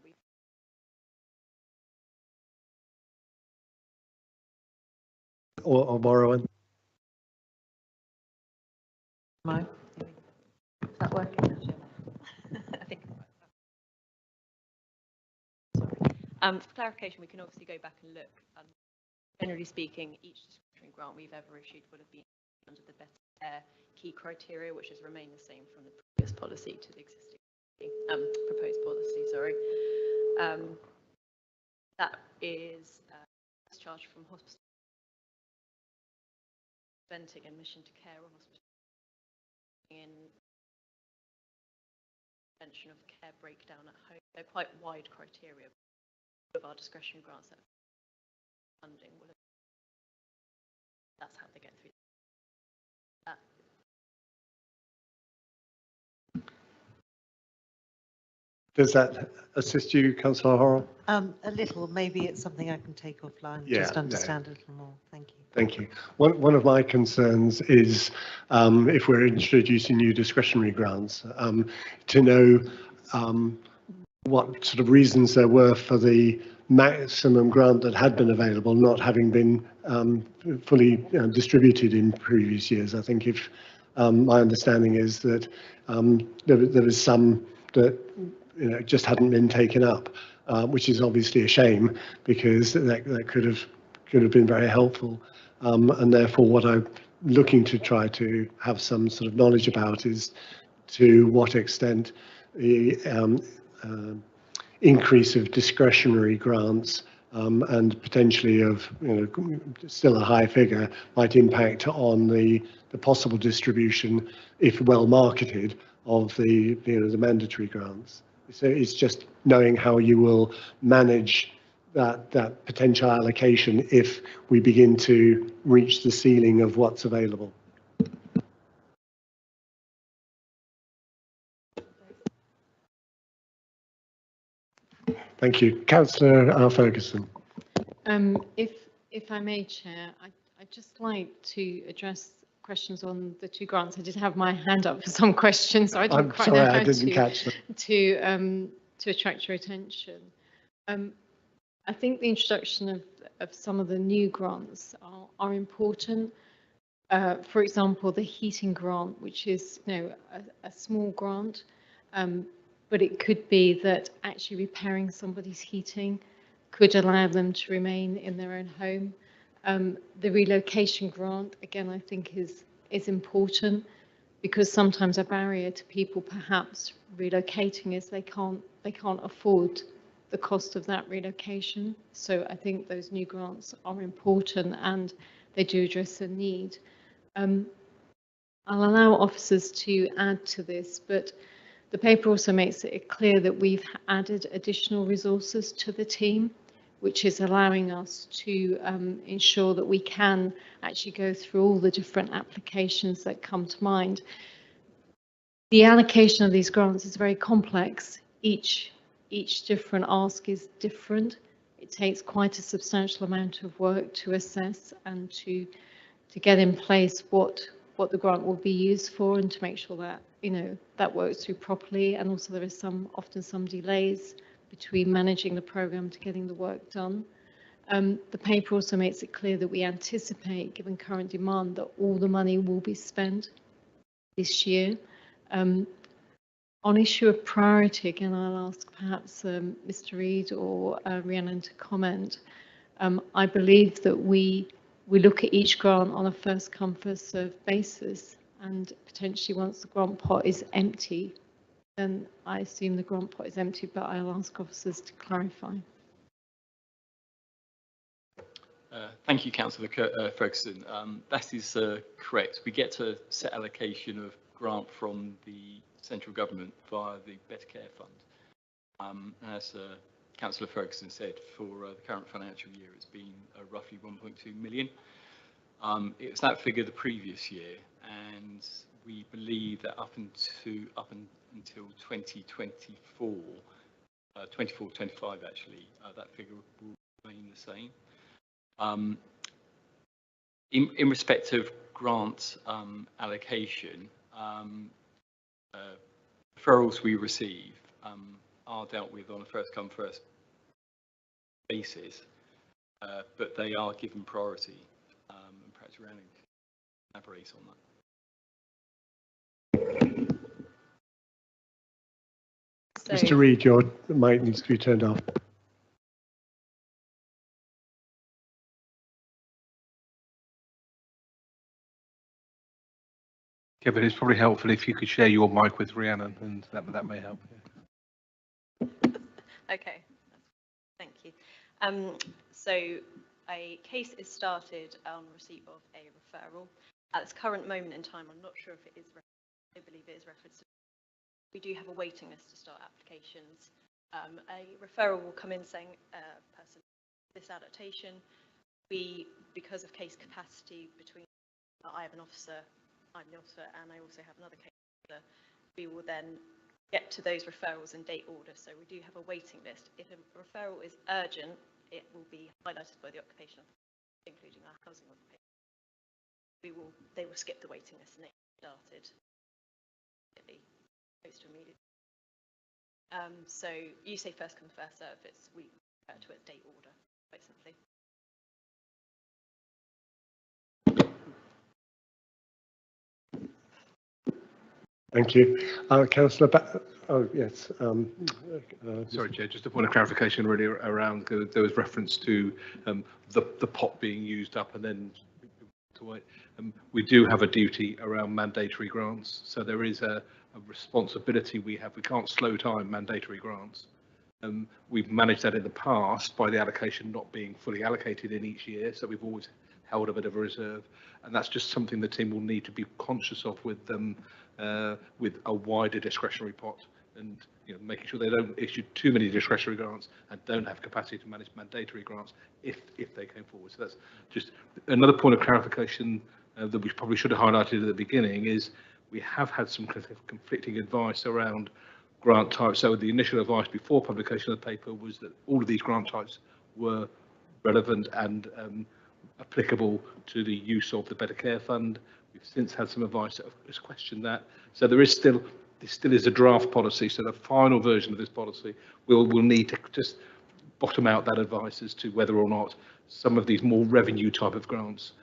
Or borrowing? Is that working? I think. Sorry. For clarification, we can obviously go back and look. Generally speaking, each discretionary grant we've ever issued would have been under the Better Care key criteria, which has remained the same from the previous policy to the existing proposed policy. Sorry. That is discharge from hospital, preventing admission to care or hospital, in prevention of care breakdown at home. They're quite wide criteria of our discretionary grants that funding will. That's how they get through that. Does that assist you, Councillor Horrell? A little. Maybe it's something I can take offline. Yeah, just understand a little more. Thank you. Thank you. One of my concerns is if we're introducing new discretionary grants, to know what sort of reasons there were for the maximum grant that had been available not having been fully distributed in previous years. I think if my understanding is that there was some that just hadn't been taken up, which is obviously a shame, because that could have been very helpful. And therefore, what I'm looking to try to have some sort of knowledge about is to what extent the increase of discretionary grants and potentially of, still a high figure, might impact on the possible distribution, if well marketed, of the mandatory grants. So it's just knowing how you will manage that potential allocation if we begin to reach the ceiling of what's available. Thank you. Councillor Ferguson. If I may, Chair, I'd just like to address questions on the two grants. I did have my hand up for some questions, so I didn't quite know how to attract your attention. I think the introduction of some of the new grants are important. For example, the heating grant, which is a small grant, but it could be that actually repairing somebody's heating could allow them to remain in their own home. The relocation grant, again, I think is important, because sometimes a barrier to people perhaps relocating is they can't afford the cost of that relocation. So I think those new grants are important and they do address a need. I'll allow officers to add to this, but the paper also makes it clear that we've added additional resources to the team, which is allowing us to ensure that we can actually go through all the different applications that come to mind. The allocation of these grants is very complex. Each different ask is different. It takes quite a substantial amount of work to assess and to get in place what the grant will be used for, and to make sure that that works through properly. And also there is often some delays between managing the programme to getting the work done. The paper also makes it clear that we anticipate, given current demand, that all the money will be spent this year. On issue of priority, again, I'll ask perhaps Mr. Reid or Rhiannon to comment. I believe that we look at each grant on a first come first served basis, and potentially once the grant pot is empty, then I assume the grant pot is empty, but I'll ask officers to clarify. Thank you, Councillor Ferguson. That is correct. We get a set allocation of grant from the central government via the Better Care Fund. As Councillor Ferguson said, for the current financial year, it's been roughly 1.2 million. It was that figure the previous year, and we believe that up until 2024, 24-25 actually, that figure will remain the same. In respect of grant allocation, referrals we receive are dealt with on a first come first basis, but they are given priority, and perhaps Rhiannon can elaborate on that. Mr. Reid, your mic needs to be turned off. Kevin, it's probably helpful if you could share your mic with Rhiannon, and that may help. Okay, thank you. So a case is started on receipt of a referral. At this current moment in time, I'm not sure if it is, I believe it is referenced. We do have a waiting list to start applications. A referral will come in saying, person, this adaptation. Because of case capacity between, I have an officer, I'm the officer, and I also have another case officer, we will then get to those referrals in date order. So we do have a waiting list. If a referral is urgent, it will be highlighted by the occupational, including our housing occupation. They will skip the waiting list and it started close to immediately. So you say first come first serve. We refer to it date order, quite simply. Thank you. Councillor, oh yes. Sorry, Chair, just a point of clarification really around, there was reference to the pot being used up and then to wait. We do have a duty around mandatory grants, so there is a responsibility we have. We can't slow time mandatory grants. We've managed that in the past by the allocation not being fully allocated in each year, so we've always held a bit of a reserve, and that's just something the team will need to be conscious of with a wider discretionary pot, and making sure they don't issue too many discretionary grants and don't have capacity to manage mandatory grants if they came forward. So that's just another point of clarification that we probably should have highlighted at the beginning. Is we have had some conflicting advice around grant types. So the initial advice before publication of the paper was that all of these grant types were relevant and applicable to the use of the Better Care Fund. We've since had some advice that has questioned that. So this still is a draft policy. So the final version of this policy will need to just bottom out that advice as to whether or not some of these more revenue type of grants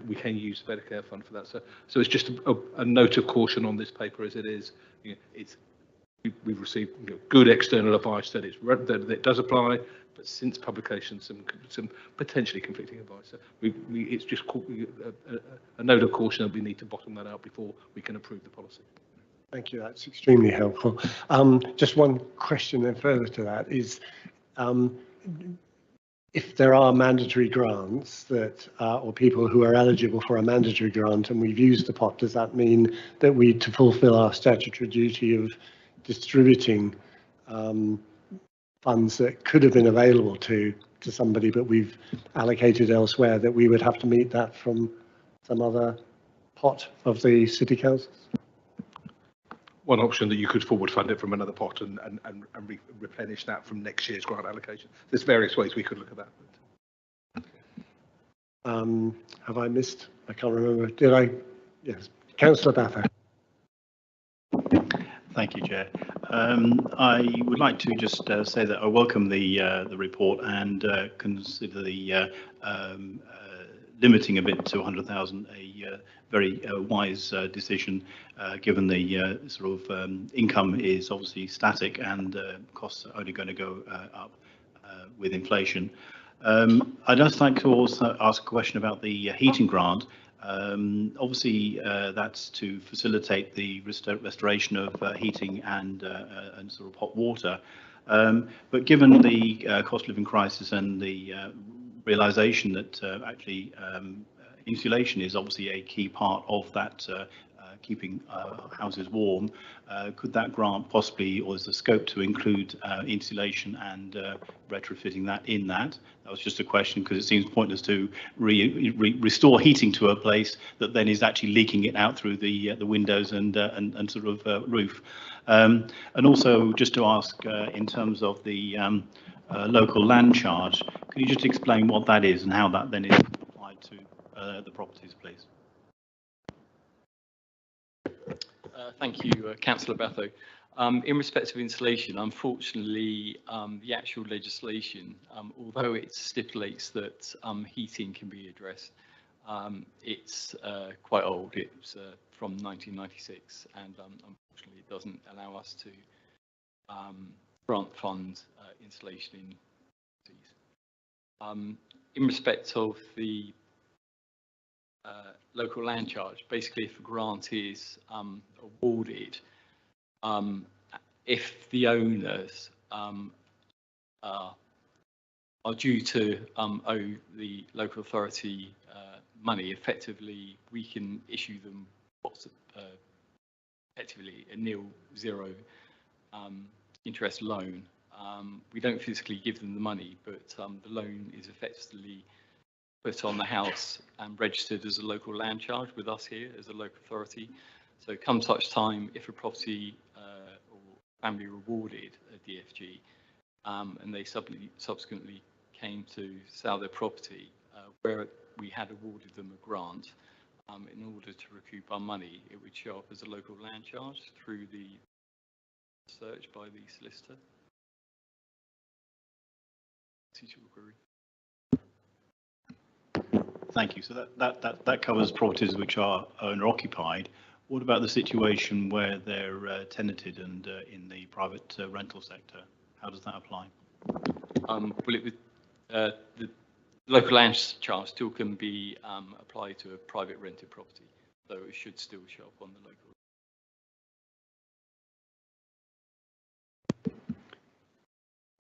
we can use the Better Care Fund for that. So it's just a note of caution on this paper as it is. We've received good external advice that it does apply, but since publication, some potentially conflicting advice. So it's just a note of caution that we need to bottom that out before we can approve the policy. Thank you. That's extremely helpful. Just one question then further to that is, if there are mandatory grants that, or people who are eligible for a mandatory grant and we've used the pot, does that mean that we, to fulfil our statutory duty of distributing funds that could have been available to somebody but we've allocated elsewhere, that we would have to meet that from some other pot of the city councils? One option that you could forward fund it from another pot and replenish that from next year's grant allocation. There's various ways we could look at that. Have I missed? I can't remember. Did I? Yes. Councillor Batho. Thank you, Chair. I would like to just say that I welcome the report and consider the limiting a bit to 100,000 a very wise decision, given the sort of income is obviously static and costs are only going to go up with inflation. I'd just like to also ask a question about the heating grant. Obviously, that's to facilitate the restoration of heating and sort of hot water. But given the cost of living crisis and the realization that actually insulation is obviously a key part of that keeping houses warm, could that grant possibly, or is the scope to include insulation and retrofitting that in that? That was just a question, because it seems pointless to restore heating to a place that then is actually leaking it out through the windows and sort of roof. And also just to ask in terms of the local land charge, can you just explain what that is and how that then is applied to the properties, please? Thank you, Councillor Batho. In respect of insulation, unfortunately, the actual legislation, although it stipulates that heating can be addressed, it's quite old. It's from 1996, and unfortunately, it doesn't allow us to grant fund insulation in cities. In respect of the local land charge, basically if a grant is awarded, if the owners are due to owe the local authority money, effectively we can issue them what's effectively a nil-zero interest loan. We don't physically give them the money, but the loan is effectively put on the house and registered as a local land charge with us here as a local authority. So come such time, if a property or family were awarded a DFG and they subsequently came to sell their property, where we had awarded them a grant, in order to recoup our money, it would show up as a local land charge through the search by the solicitor. Thank you. So that covers properties which are owner occupied. What about the situation where they're tenanted and in the private rental sector? How does that apply? Well, the local land charge still can be applied to a private rented property, so it should still show up on the local.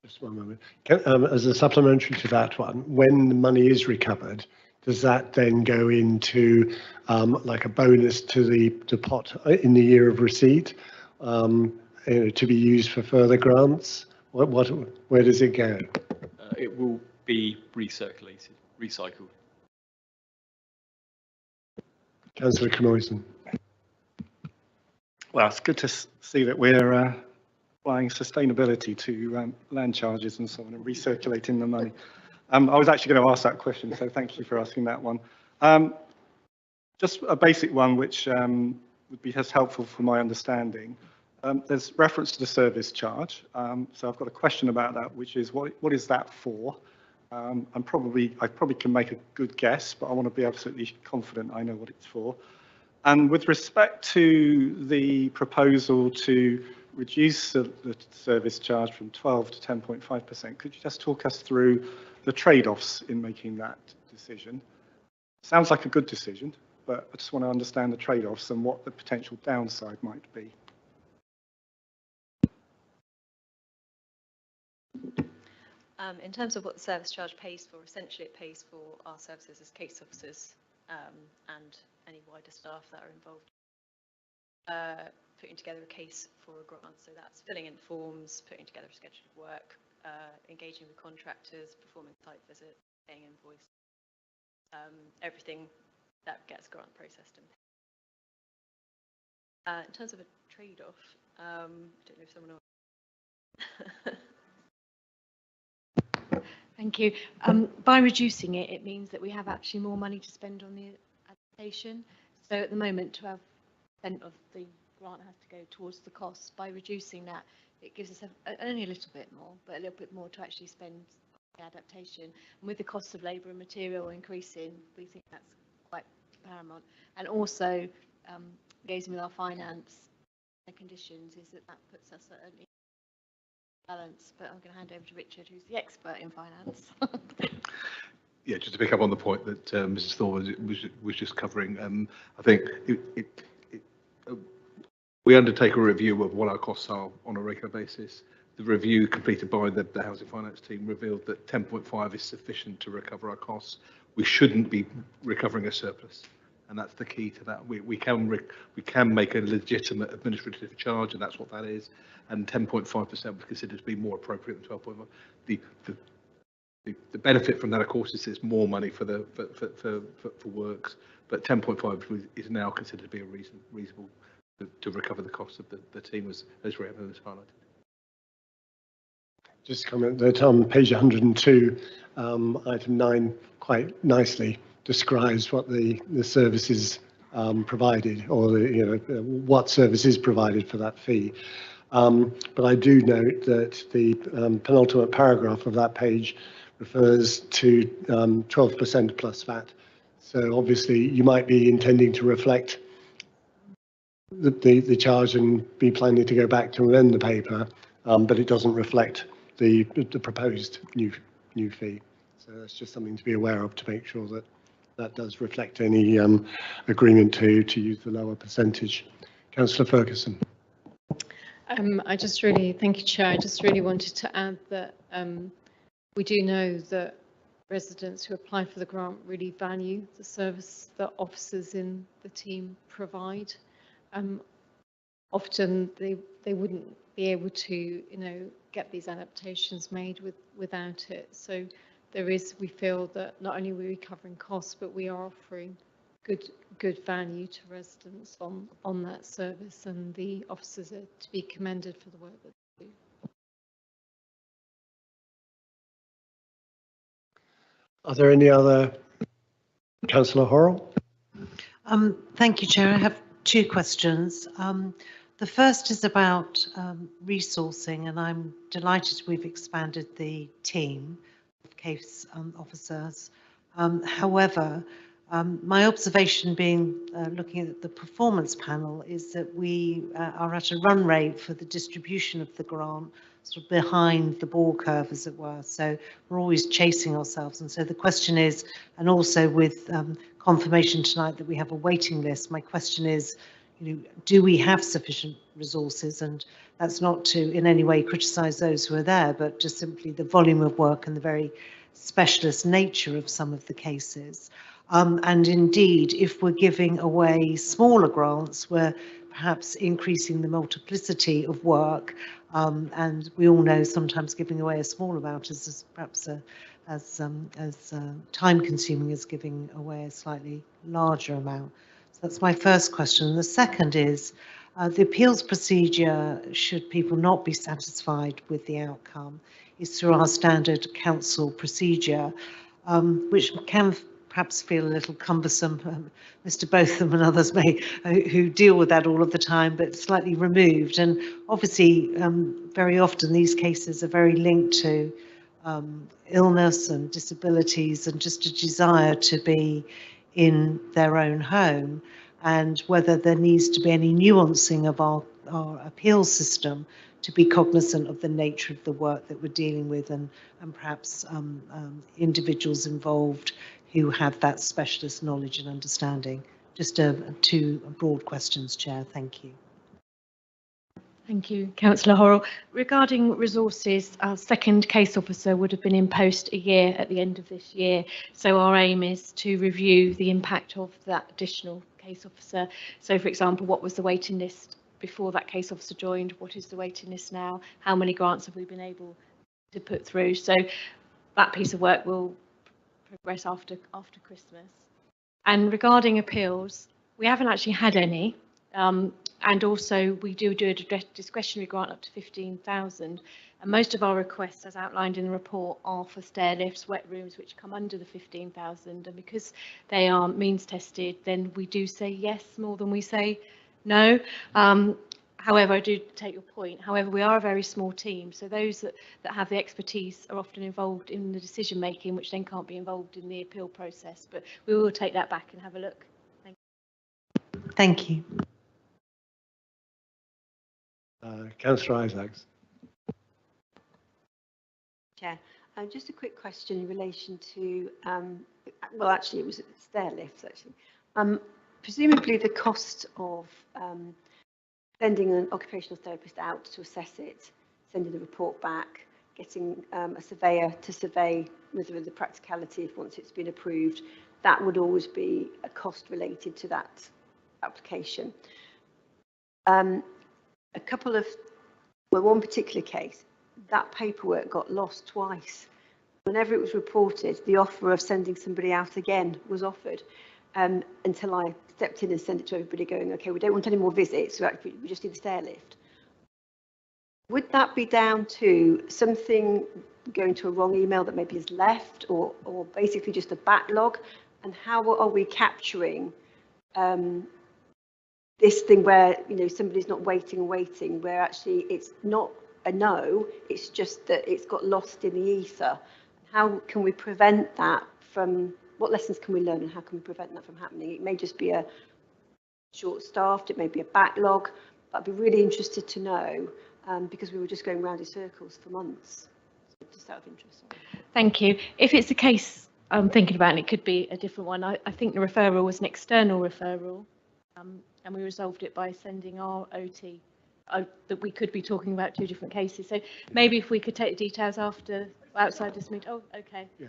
Just one moment. As a supplementary to that one, when the money is recovered, does that then go into like a bonus to the pot in the year of receipt to be used for further grants? Where does it go? It will be recycled. Councillor Camoison. Well, it's good to see that we're applying sustainability to land charges and so on and recirculating the money. I was actually going to ask that question, so thank you for asking that one. Just a basic one, which would be as helpful for my understanding. There's reference to the service charge. So I've got a question about that, which is what is that for? I probably can make a good guess, but I want to be absolutely confident I know what it's for. And with respect to the proposal to reduce the service charge from 12 to 10.5%, could you just talk us through the trade-offs in making that decision? Sounds like a good decision, but I just want to understand the trade-offs and what the potential downside might be. In terms of what the service charge pays for, essentially it pays for our services as case officers and any wider staff that are involved. Putting together a case for a grant, so that's filling in forms, putting together a schedule of work, engaging with contractors, performing site visits, paying invoice, everything that gets grant processed. In terms of a trade-off, I don't know if someone else. Thank you. By reducing it, it means that we have actually more money to spend on the adaptation. So at the moment, 12% of the grant has to go towards the costs. By reducing that, it gives us only a little bit more, but a little bit more to actually spend on the adaptation. And with the cost of labour and material increasing, we think that's quite paramount. And also, liaising with our finance conditions is that puts us at an balance, but I'm going to hand over to Richard, who's the expert in finance. Yeah, just to pick up on the point that Mrs. Thor was just covering, I think we undertake a review of what our costs are on a regular basis. The review completed by the housing finance team revealed that 10.5 is sufficient to recover our costs. We shouldn't be recovering a surplus, and that's the key to that. We can make a legitimate administrative charge, and that's what that is. And 10.5% we consider to be more appropriate than 12.5. The benefit from that, of course, is there's more money for works, but 10.5 is now considered to be a reasonable to recover the costs of the team, as Rhiannon has highlighted. Just comment that on page 102, item 9 quite nicely describes what the services provided, or what service is provided for that fee. But I do note that the penultimate paragraph of that page refers to 12% plus VAT. So obviously you might be intending to reflect the charge and be planning to go back to amend the paper, but it doesn't reflect the proposed new fee. So that's just something to be aware of, to make sure that that does reflect any agreement to use the lower percentage. Councillor Ferguson. Thank you, Chair. I just really wanted to add that we do know that residents who apply for the grant really value the service that officers in the team provide. Often they wouldn't be able to, get these adaptations made without it. So we feel that not only are we recovering costs, but we are offering good value to residents on that service, and the officers are to be commended for the work that they do. Are there any other? Councillor Horrell? Thank you, Chair. I have two questions. The first is about resourcing, and I'm delighted we've expanded the team of case officers. However, my observation being looking at the performance panel is that we are at a run rate for the distribution of the grant sort of behind the ball curve, as it were. So we're always chasing ourselves. And so the question is, and also with confirmation tonight that we have a waiting list, my question is, do we have sufficient resources? And that's not to in any way criticise those who are there, but just simply the volume of work and the very specialist nature of some of the cases. And indeed, if we're giving away smaller grants, we're perhaps increasing the multiplicity of work. And we all know sometimes giving away a small amount is perhaps as time-consuming as giving away a slightly larger amount. So that's my first question. The second is the appeals procedure, should people not be satisfied with the outcome, is through our standard council procedure, which can perhaps feel a little cumbersome. Mr. Botham and others may who deal with that all of the time, but slightly removed. And obviously, very often these cases are very linked to illness and disabilities and just a desire to be in their own home, and whether there needs to be any nuancing of our appeal system to be cognizant of the nature of the work that we're dealing with, and perhaps individuals involved who have that specialist knowledge and understanding. Just two broad questions, Chair. Thank you. Thank you, Councillor Horrell. Regarding resources, our second case officer would have been in post a year at the end of this year. So our aim is to review the impact of that additional case officer. So, for example, what was the waiting list before that case officer joined? What is the waiting list now? How many grants have we been able to put through? So that piece of work will progress after Christmas. And regarding appeals, we haven't actually had any. And also we do a discretionary grant up to 15,000. And most of our requests, as outlined in the report, are for stair lifts, wet rooms, which come under the 15,000. And because they are means tested, then we do say yes more than we say no. However, I do take your point. However, we are a very small team, so those that have the expertise are often involved in the decision making, which then can't be involved in the appeal process. But we will take that back and have a look. Thank you. Thank you. Councillor Isaacs. Chair, just a quick question in relation to, well, actually, it was stair lifts, actually. Presumably, the cost of sending an occupational therapist out to assess it, sending the report back, getting a surveyor to survey whether the practicality, if once it's been approved, that would always be a cost related to that application. A couple of, well, one particular case, that paperwork got lost twice. Whenever it was reported, the offer of sending somebody out again was offered, until I stepped in and sent it to everybody going, okay, we don't want any more visits, we just need the stair lift. Would that be down to something going to a wrong email that maybe is left, or basically just a backlog? And how are we capturing this thing where, you know, somebody's not waiting and waiting, where actually it's not a no, it's just that it's got lost in the ether? How can we prevent that from, what lessons can we learn and how can we prevent that from happening? It may just be a short-staffed, it may be a backlog, but I'd be really interested to know, because we were just going round in circles for months. So just out of interest. Thank you. If it's a case I'm thinking about, and it could be a different one, I think the referral was an external referral, and we resolved it by sending our OT. That we could be talking about two different cases. So maybe if we could take the details outside this meeting. Oh, okay. Yeah.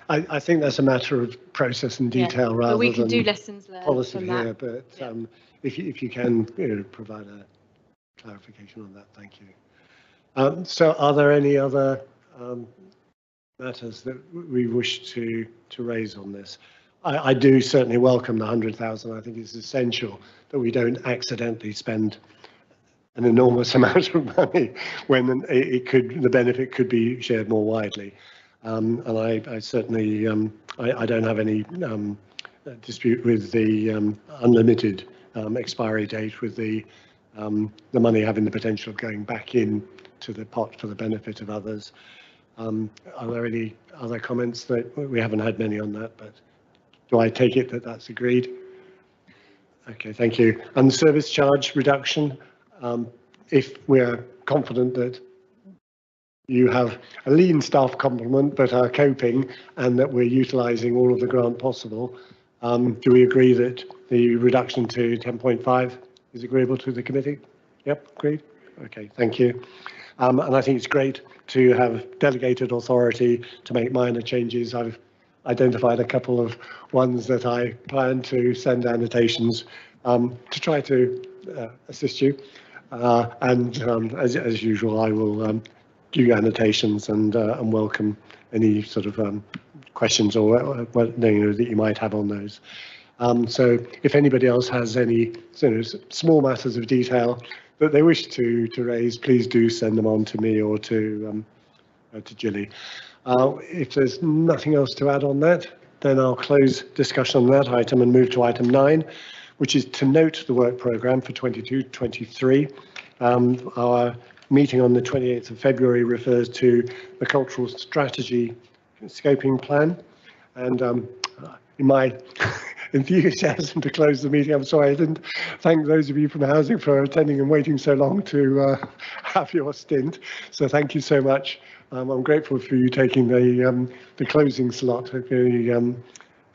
I think that's a matter of process and detail, rather we can than do lessons learned policy from here. that. But if you can, provide a clarification on that, thank you. So, are there any other matters that we wish to raise on this? I do certainly welcome the 100,000. I think it's essential that we don't accidentally spend an enormous amount of money when the benefit could be shared more widely. And I certainly I don't have any dispute with the unlimited expiry date, with the money having the potential of going back in to the pot for the benefit of others. Are there any other comments? That we haven't had many on that, but do I take it that that's agreed? Okay, thank you. And the service charge reduction, if we're confident that you have a lean staff complement but are coping and that we're utilising all of the grant possible, do we agree that the reduction to 10.5 is agreeable to the committee? Yep, agreed. Okay, thank you. And I think it's great to have delegated authority to make minor changes. I've identified a couple of ones that I plan to send annotations to try to assist you. As usual, I will give you annotations and welcome any sort of questions or that you might have on those. So if anybody else has any small matters of detail that they wish to raise, please do send them on to me or to Gilly. If there's nothing else to add on that, then I'll close discussion on that item and move to item 9, which is to note the work programme for 22-23. Our meeting on the 28th of February refers to the cultural strategy scoping plan. And in my enthusiasm to close the meeting, I'm sorry I didn't thank those of you from housing for attending and waiting so long to have your stint. So thank you so much. I'm grateful for you taking the closing slot.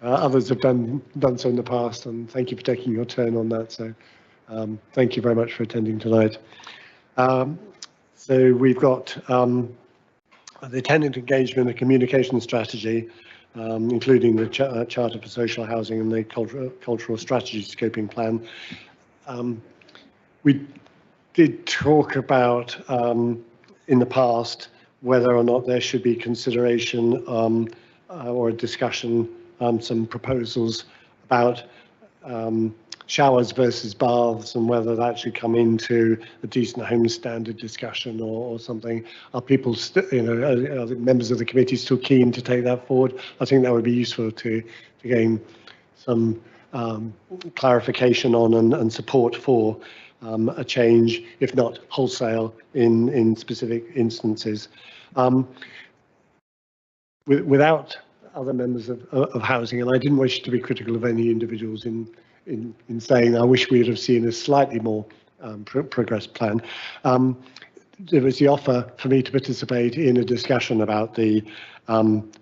Others have done so in the past, and thank you for taking your turn on that. So thank you very much for attending tonight. So we've got the tenant engagement and communication strategy, including the Charter for Social Housing and the Cultural Strategy Scoping Plan. We did talk about in the past whether or not there should be consideration or a discussion, some proposals about showers versus baths and whether that should come into a decent home standard discussion or something. Are people, are the members of the committee still keen to take that forward? I think that would be useful to gain some clarification on and support for a change, if not wholesale, in specific instances. Without other members of housing, and I didn't wish to be critical of any individuals in saying I wish we would have seen a slightly more progressed plan. There was the offer for me to participate in a discussion about the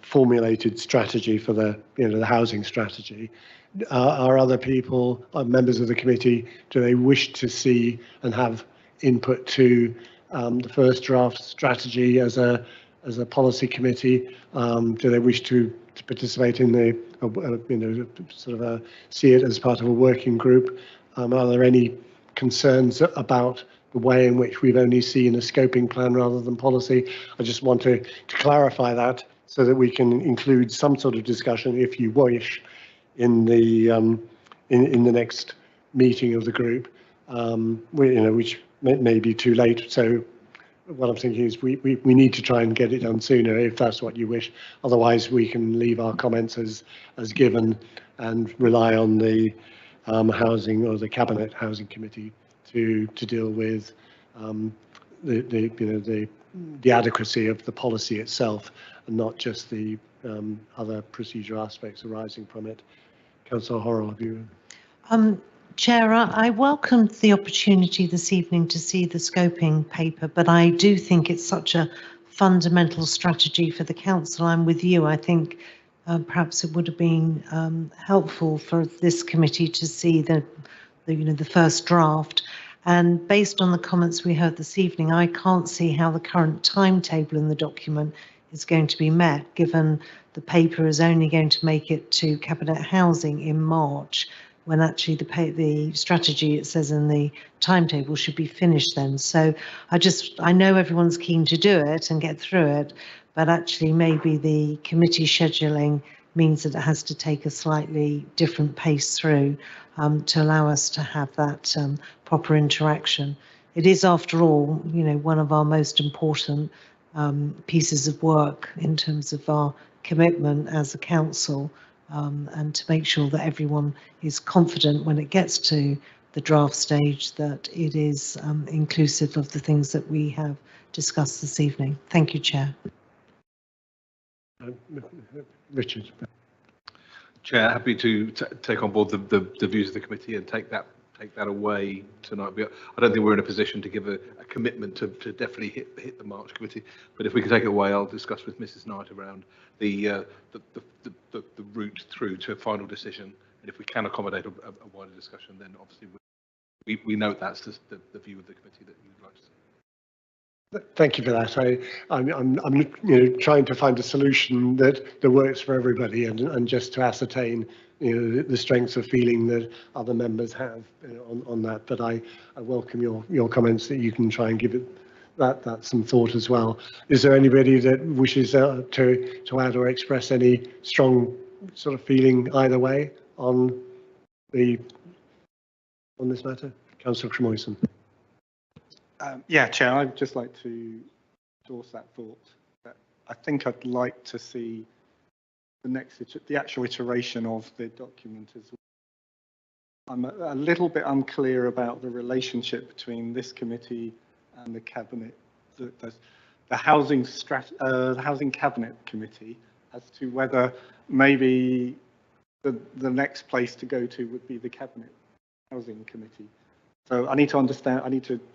formulated strategy for the housing strategy. Are other people, members of the committee, do they wish to see and have input to the first draft strategy as a policy committee? Do they wish to participate in the, see it as part of a working group? Are there any concerns about the way in which we've only seen a scoping plan rather than policy? I just want to clarify that so that we can include some sort of discussion, if you wish, in the in the next meeting of the group, which may be too late. So what I'm thinking is we need to try and get it done sooner if that's what you wish. Otherwise, we can leave our comments as given and rely on the housing or the cabinet housing committee to deal with the adequacy of the policy itself and not just the other procedure aspects arising from it. Councillor Horrell, have you? Chair, I welcomed the opportunity this evening to see the scoping paper, but I do think it's such a fundamental strategy for the council. I'm with you. I think perhaps it would have been helpful for this committee to see the first draft. And based on the comments we heard this evening, I can't see how the current timetable in the document is going to be met, given the paper is only going to make it to Cabinet Housing in March, when actually the strategy, it says in the timetable, should be finished then. So I know everyone's keen to do it and get through it, but actually maybe the committee scheduling means that it has to take a slightly different pace through to allow us to have that proper interaction. It is, after all, one of our most important pieces of work in terms of our commitment as a council, and to make sure that everyone is confident when it gets to the draft stage that it is inclusive of the things that we have discussed this evening. Thank you, Chair. Richard. Chair, happy to take on board the views of the committee and take that away tonight. I don't think we're in a position to give a commitment to definitely hit the March committee, but if we can take it away, I'll discuss with Mrs. Knight around the route through to a final decision, and if we can accommodate a wider discussion, then obviously we note that's the view of the committee that you'd like to see. Thank you for that. I'm trying to find a solution that works for everybody, and just to ascertain the strengths of feeling that other members have on that. But I welcome your comments that you can try and give it that some thought as well. Is there anybody that wishes to add or express any strong sort of feeling either way on this matter? Councillor Cremoyson. Yeah, Chair, I'd just like to endorse that thought. I think I'd like to see the actual iteration of the document as well. I'm a little bit unclear about the relationship between this committee and the cabinet, the housing cabinet committee, as to whether maybe the next place to go to would be the cabinet housing committee. So I need to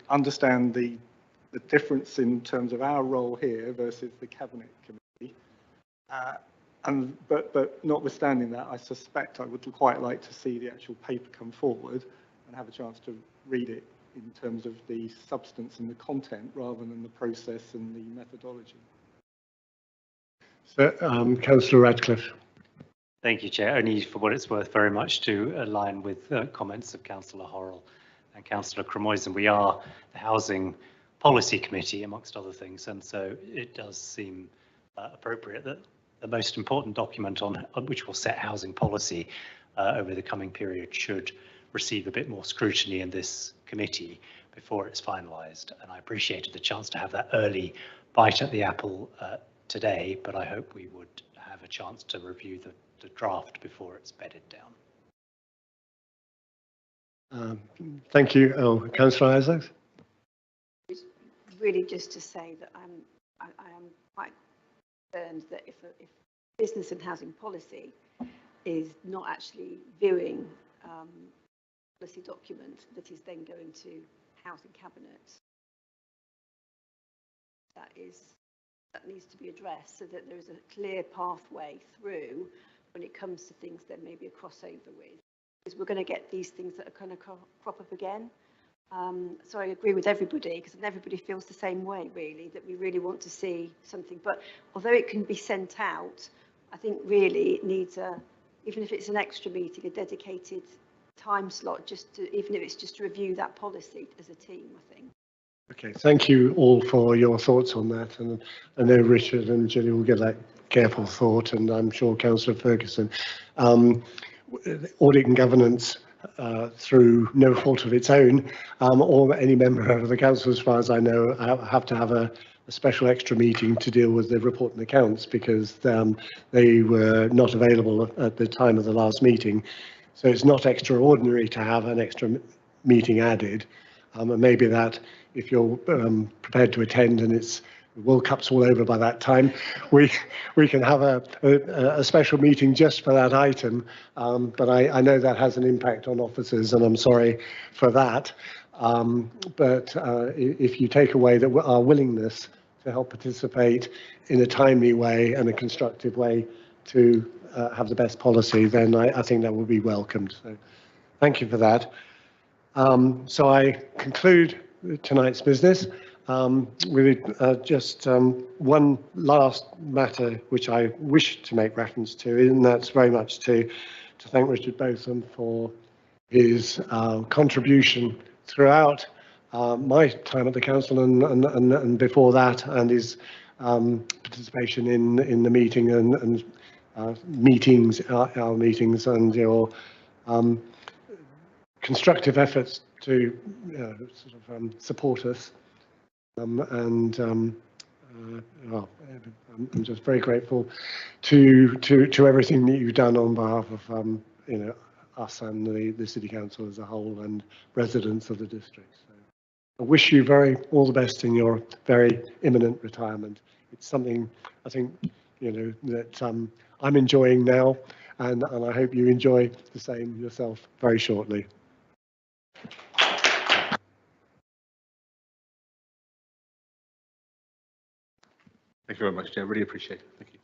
understand the difference in terms of our role here versus the cabinet committee. But notwithstanding that, I suspect I would quite like to see the actual paper come forward and have a chance to read it in terms of the substance and the content rather than the process and the methodology. So, Councillor Radcliffe. Thank you, Chair. Only for what it's worth, very much to align with comments of Councillor Horrell and Councillor Cremoyson. We are the Housing Policy Committee, amongst other things, and so it does seem appropriate that the most important document on which will set housing policy over the coming period should receive a bit more scrutiny in this committee before it's finalised. And I appreciated the chance to have that early bite at the apple today, but I hope we would have a chance to review the draft before it's bedded down. Thank you. Councillor Isaacs. Really just to say that I am quite concerned that if business and housing policy is not actually viewing policy document that is then going to housing cabinet, that needs to be addressed so that there is a clear pathway through when it comes to things there may be a crossover with, because we're going to get these things that are going to crop up again. So I agree with everybody, because everybody feels the same way, really, that we really want to see something. But although it can be sent out, I think really it needs even if it's an extra meeting, a dedicated time slot, even if it's just to review that policy as a team, I think. Okay, thank you all for your thoughts on that, and I know Richard and Julie will give that careful thought, and I'm sure Councillor Ferguson. Audit and governance, through no fault of its own, or any member of the council, as far as I know, have to have a special extra meeting to deal with the report and accounts, because they were not available at the time of the last meeting. So it's not extraordinary to have an extra meeting added. And maybe that if you're prepared to attend and it's the World Cup's all over by that time, we can have a special meeting just for that item. But I know that has an impact on officers, and I'm sorry for that. But if you take away our willingness to help participate in a timely way and a constructive way to have the best policy, then I think that will be welcomed. So thank you for that. So I conclude tonight's business with just one last matter which I wish to make reference to, and that's very much to thank Richard Botham for his contribution throughout my time at the council and before that, and his participation in the meeting and meetings, our meetings, and your constructive efforts to support us. I'm just very grateful to everything that you've done on behalf of us and the city council as a whole and residents of the district. So I wish you all the best in your very imminent retirement. It's something I think that I'm enjoying now, and I hope you enjoy the same yourself very shortly. Thank you very much, Chair. Really appreciate it. Thank you.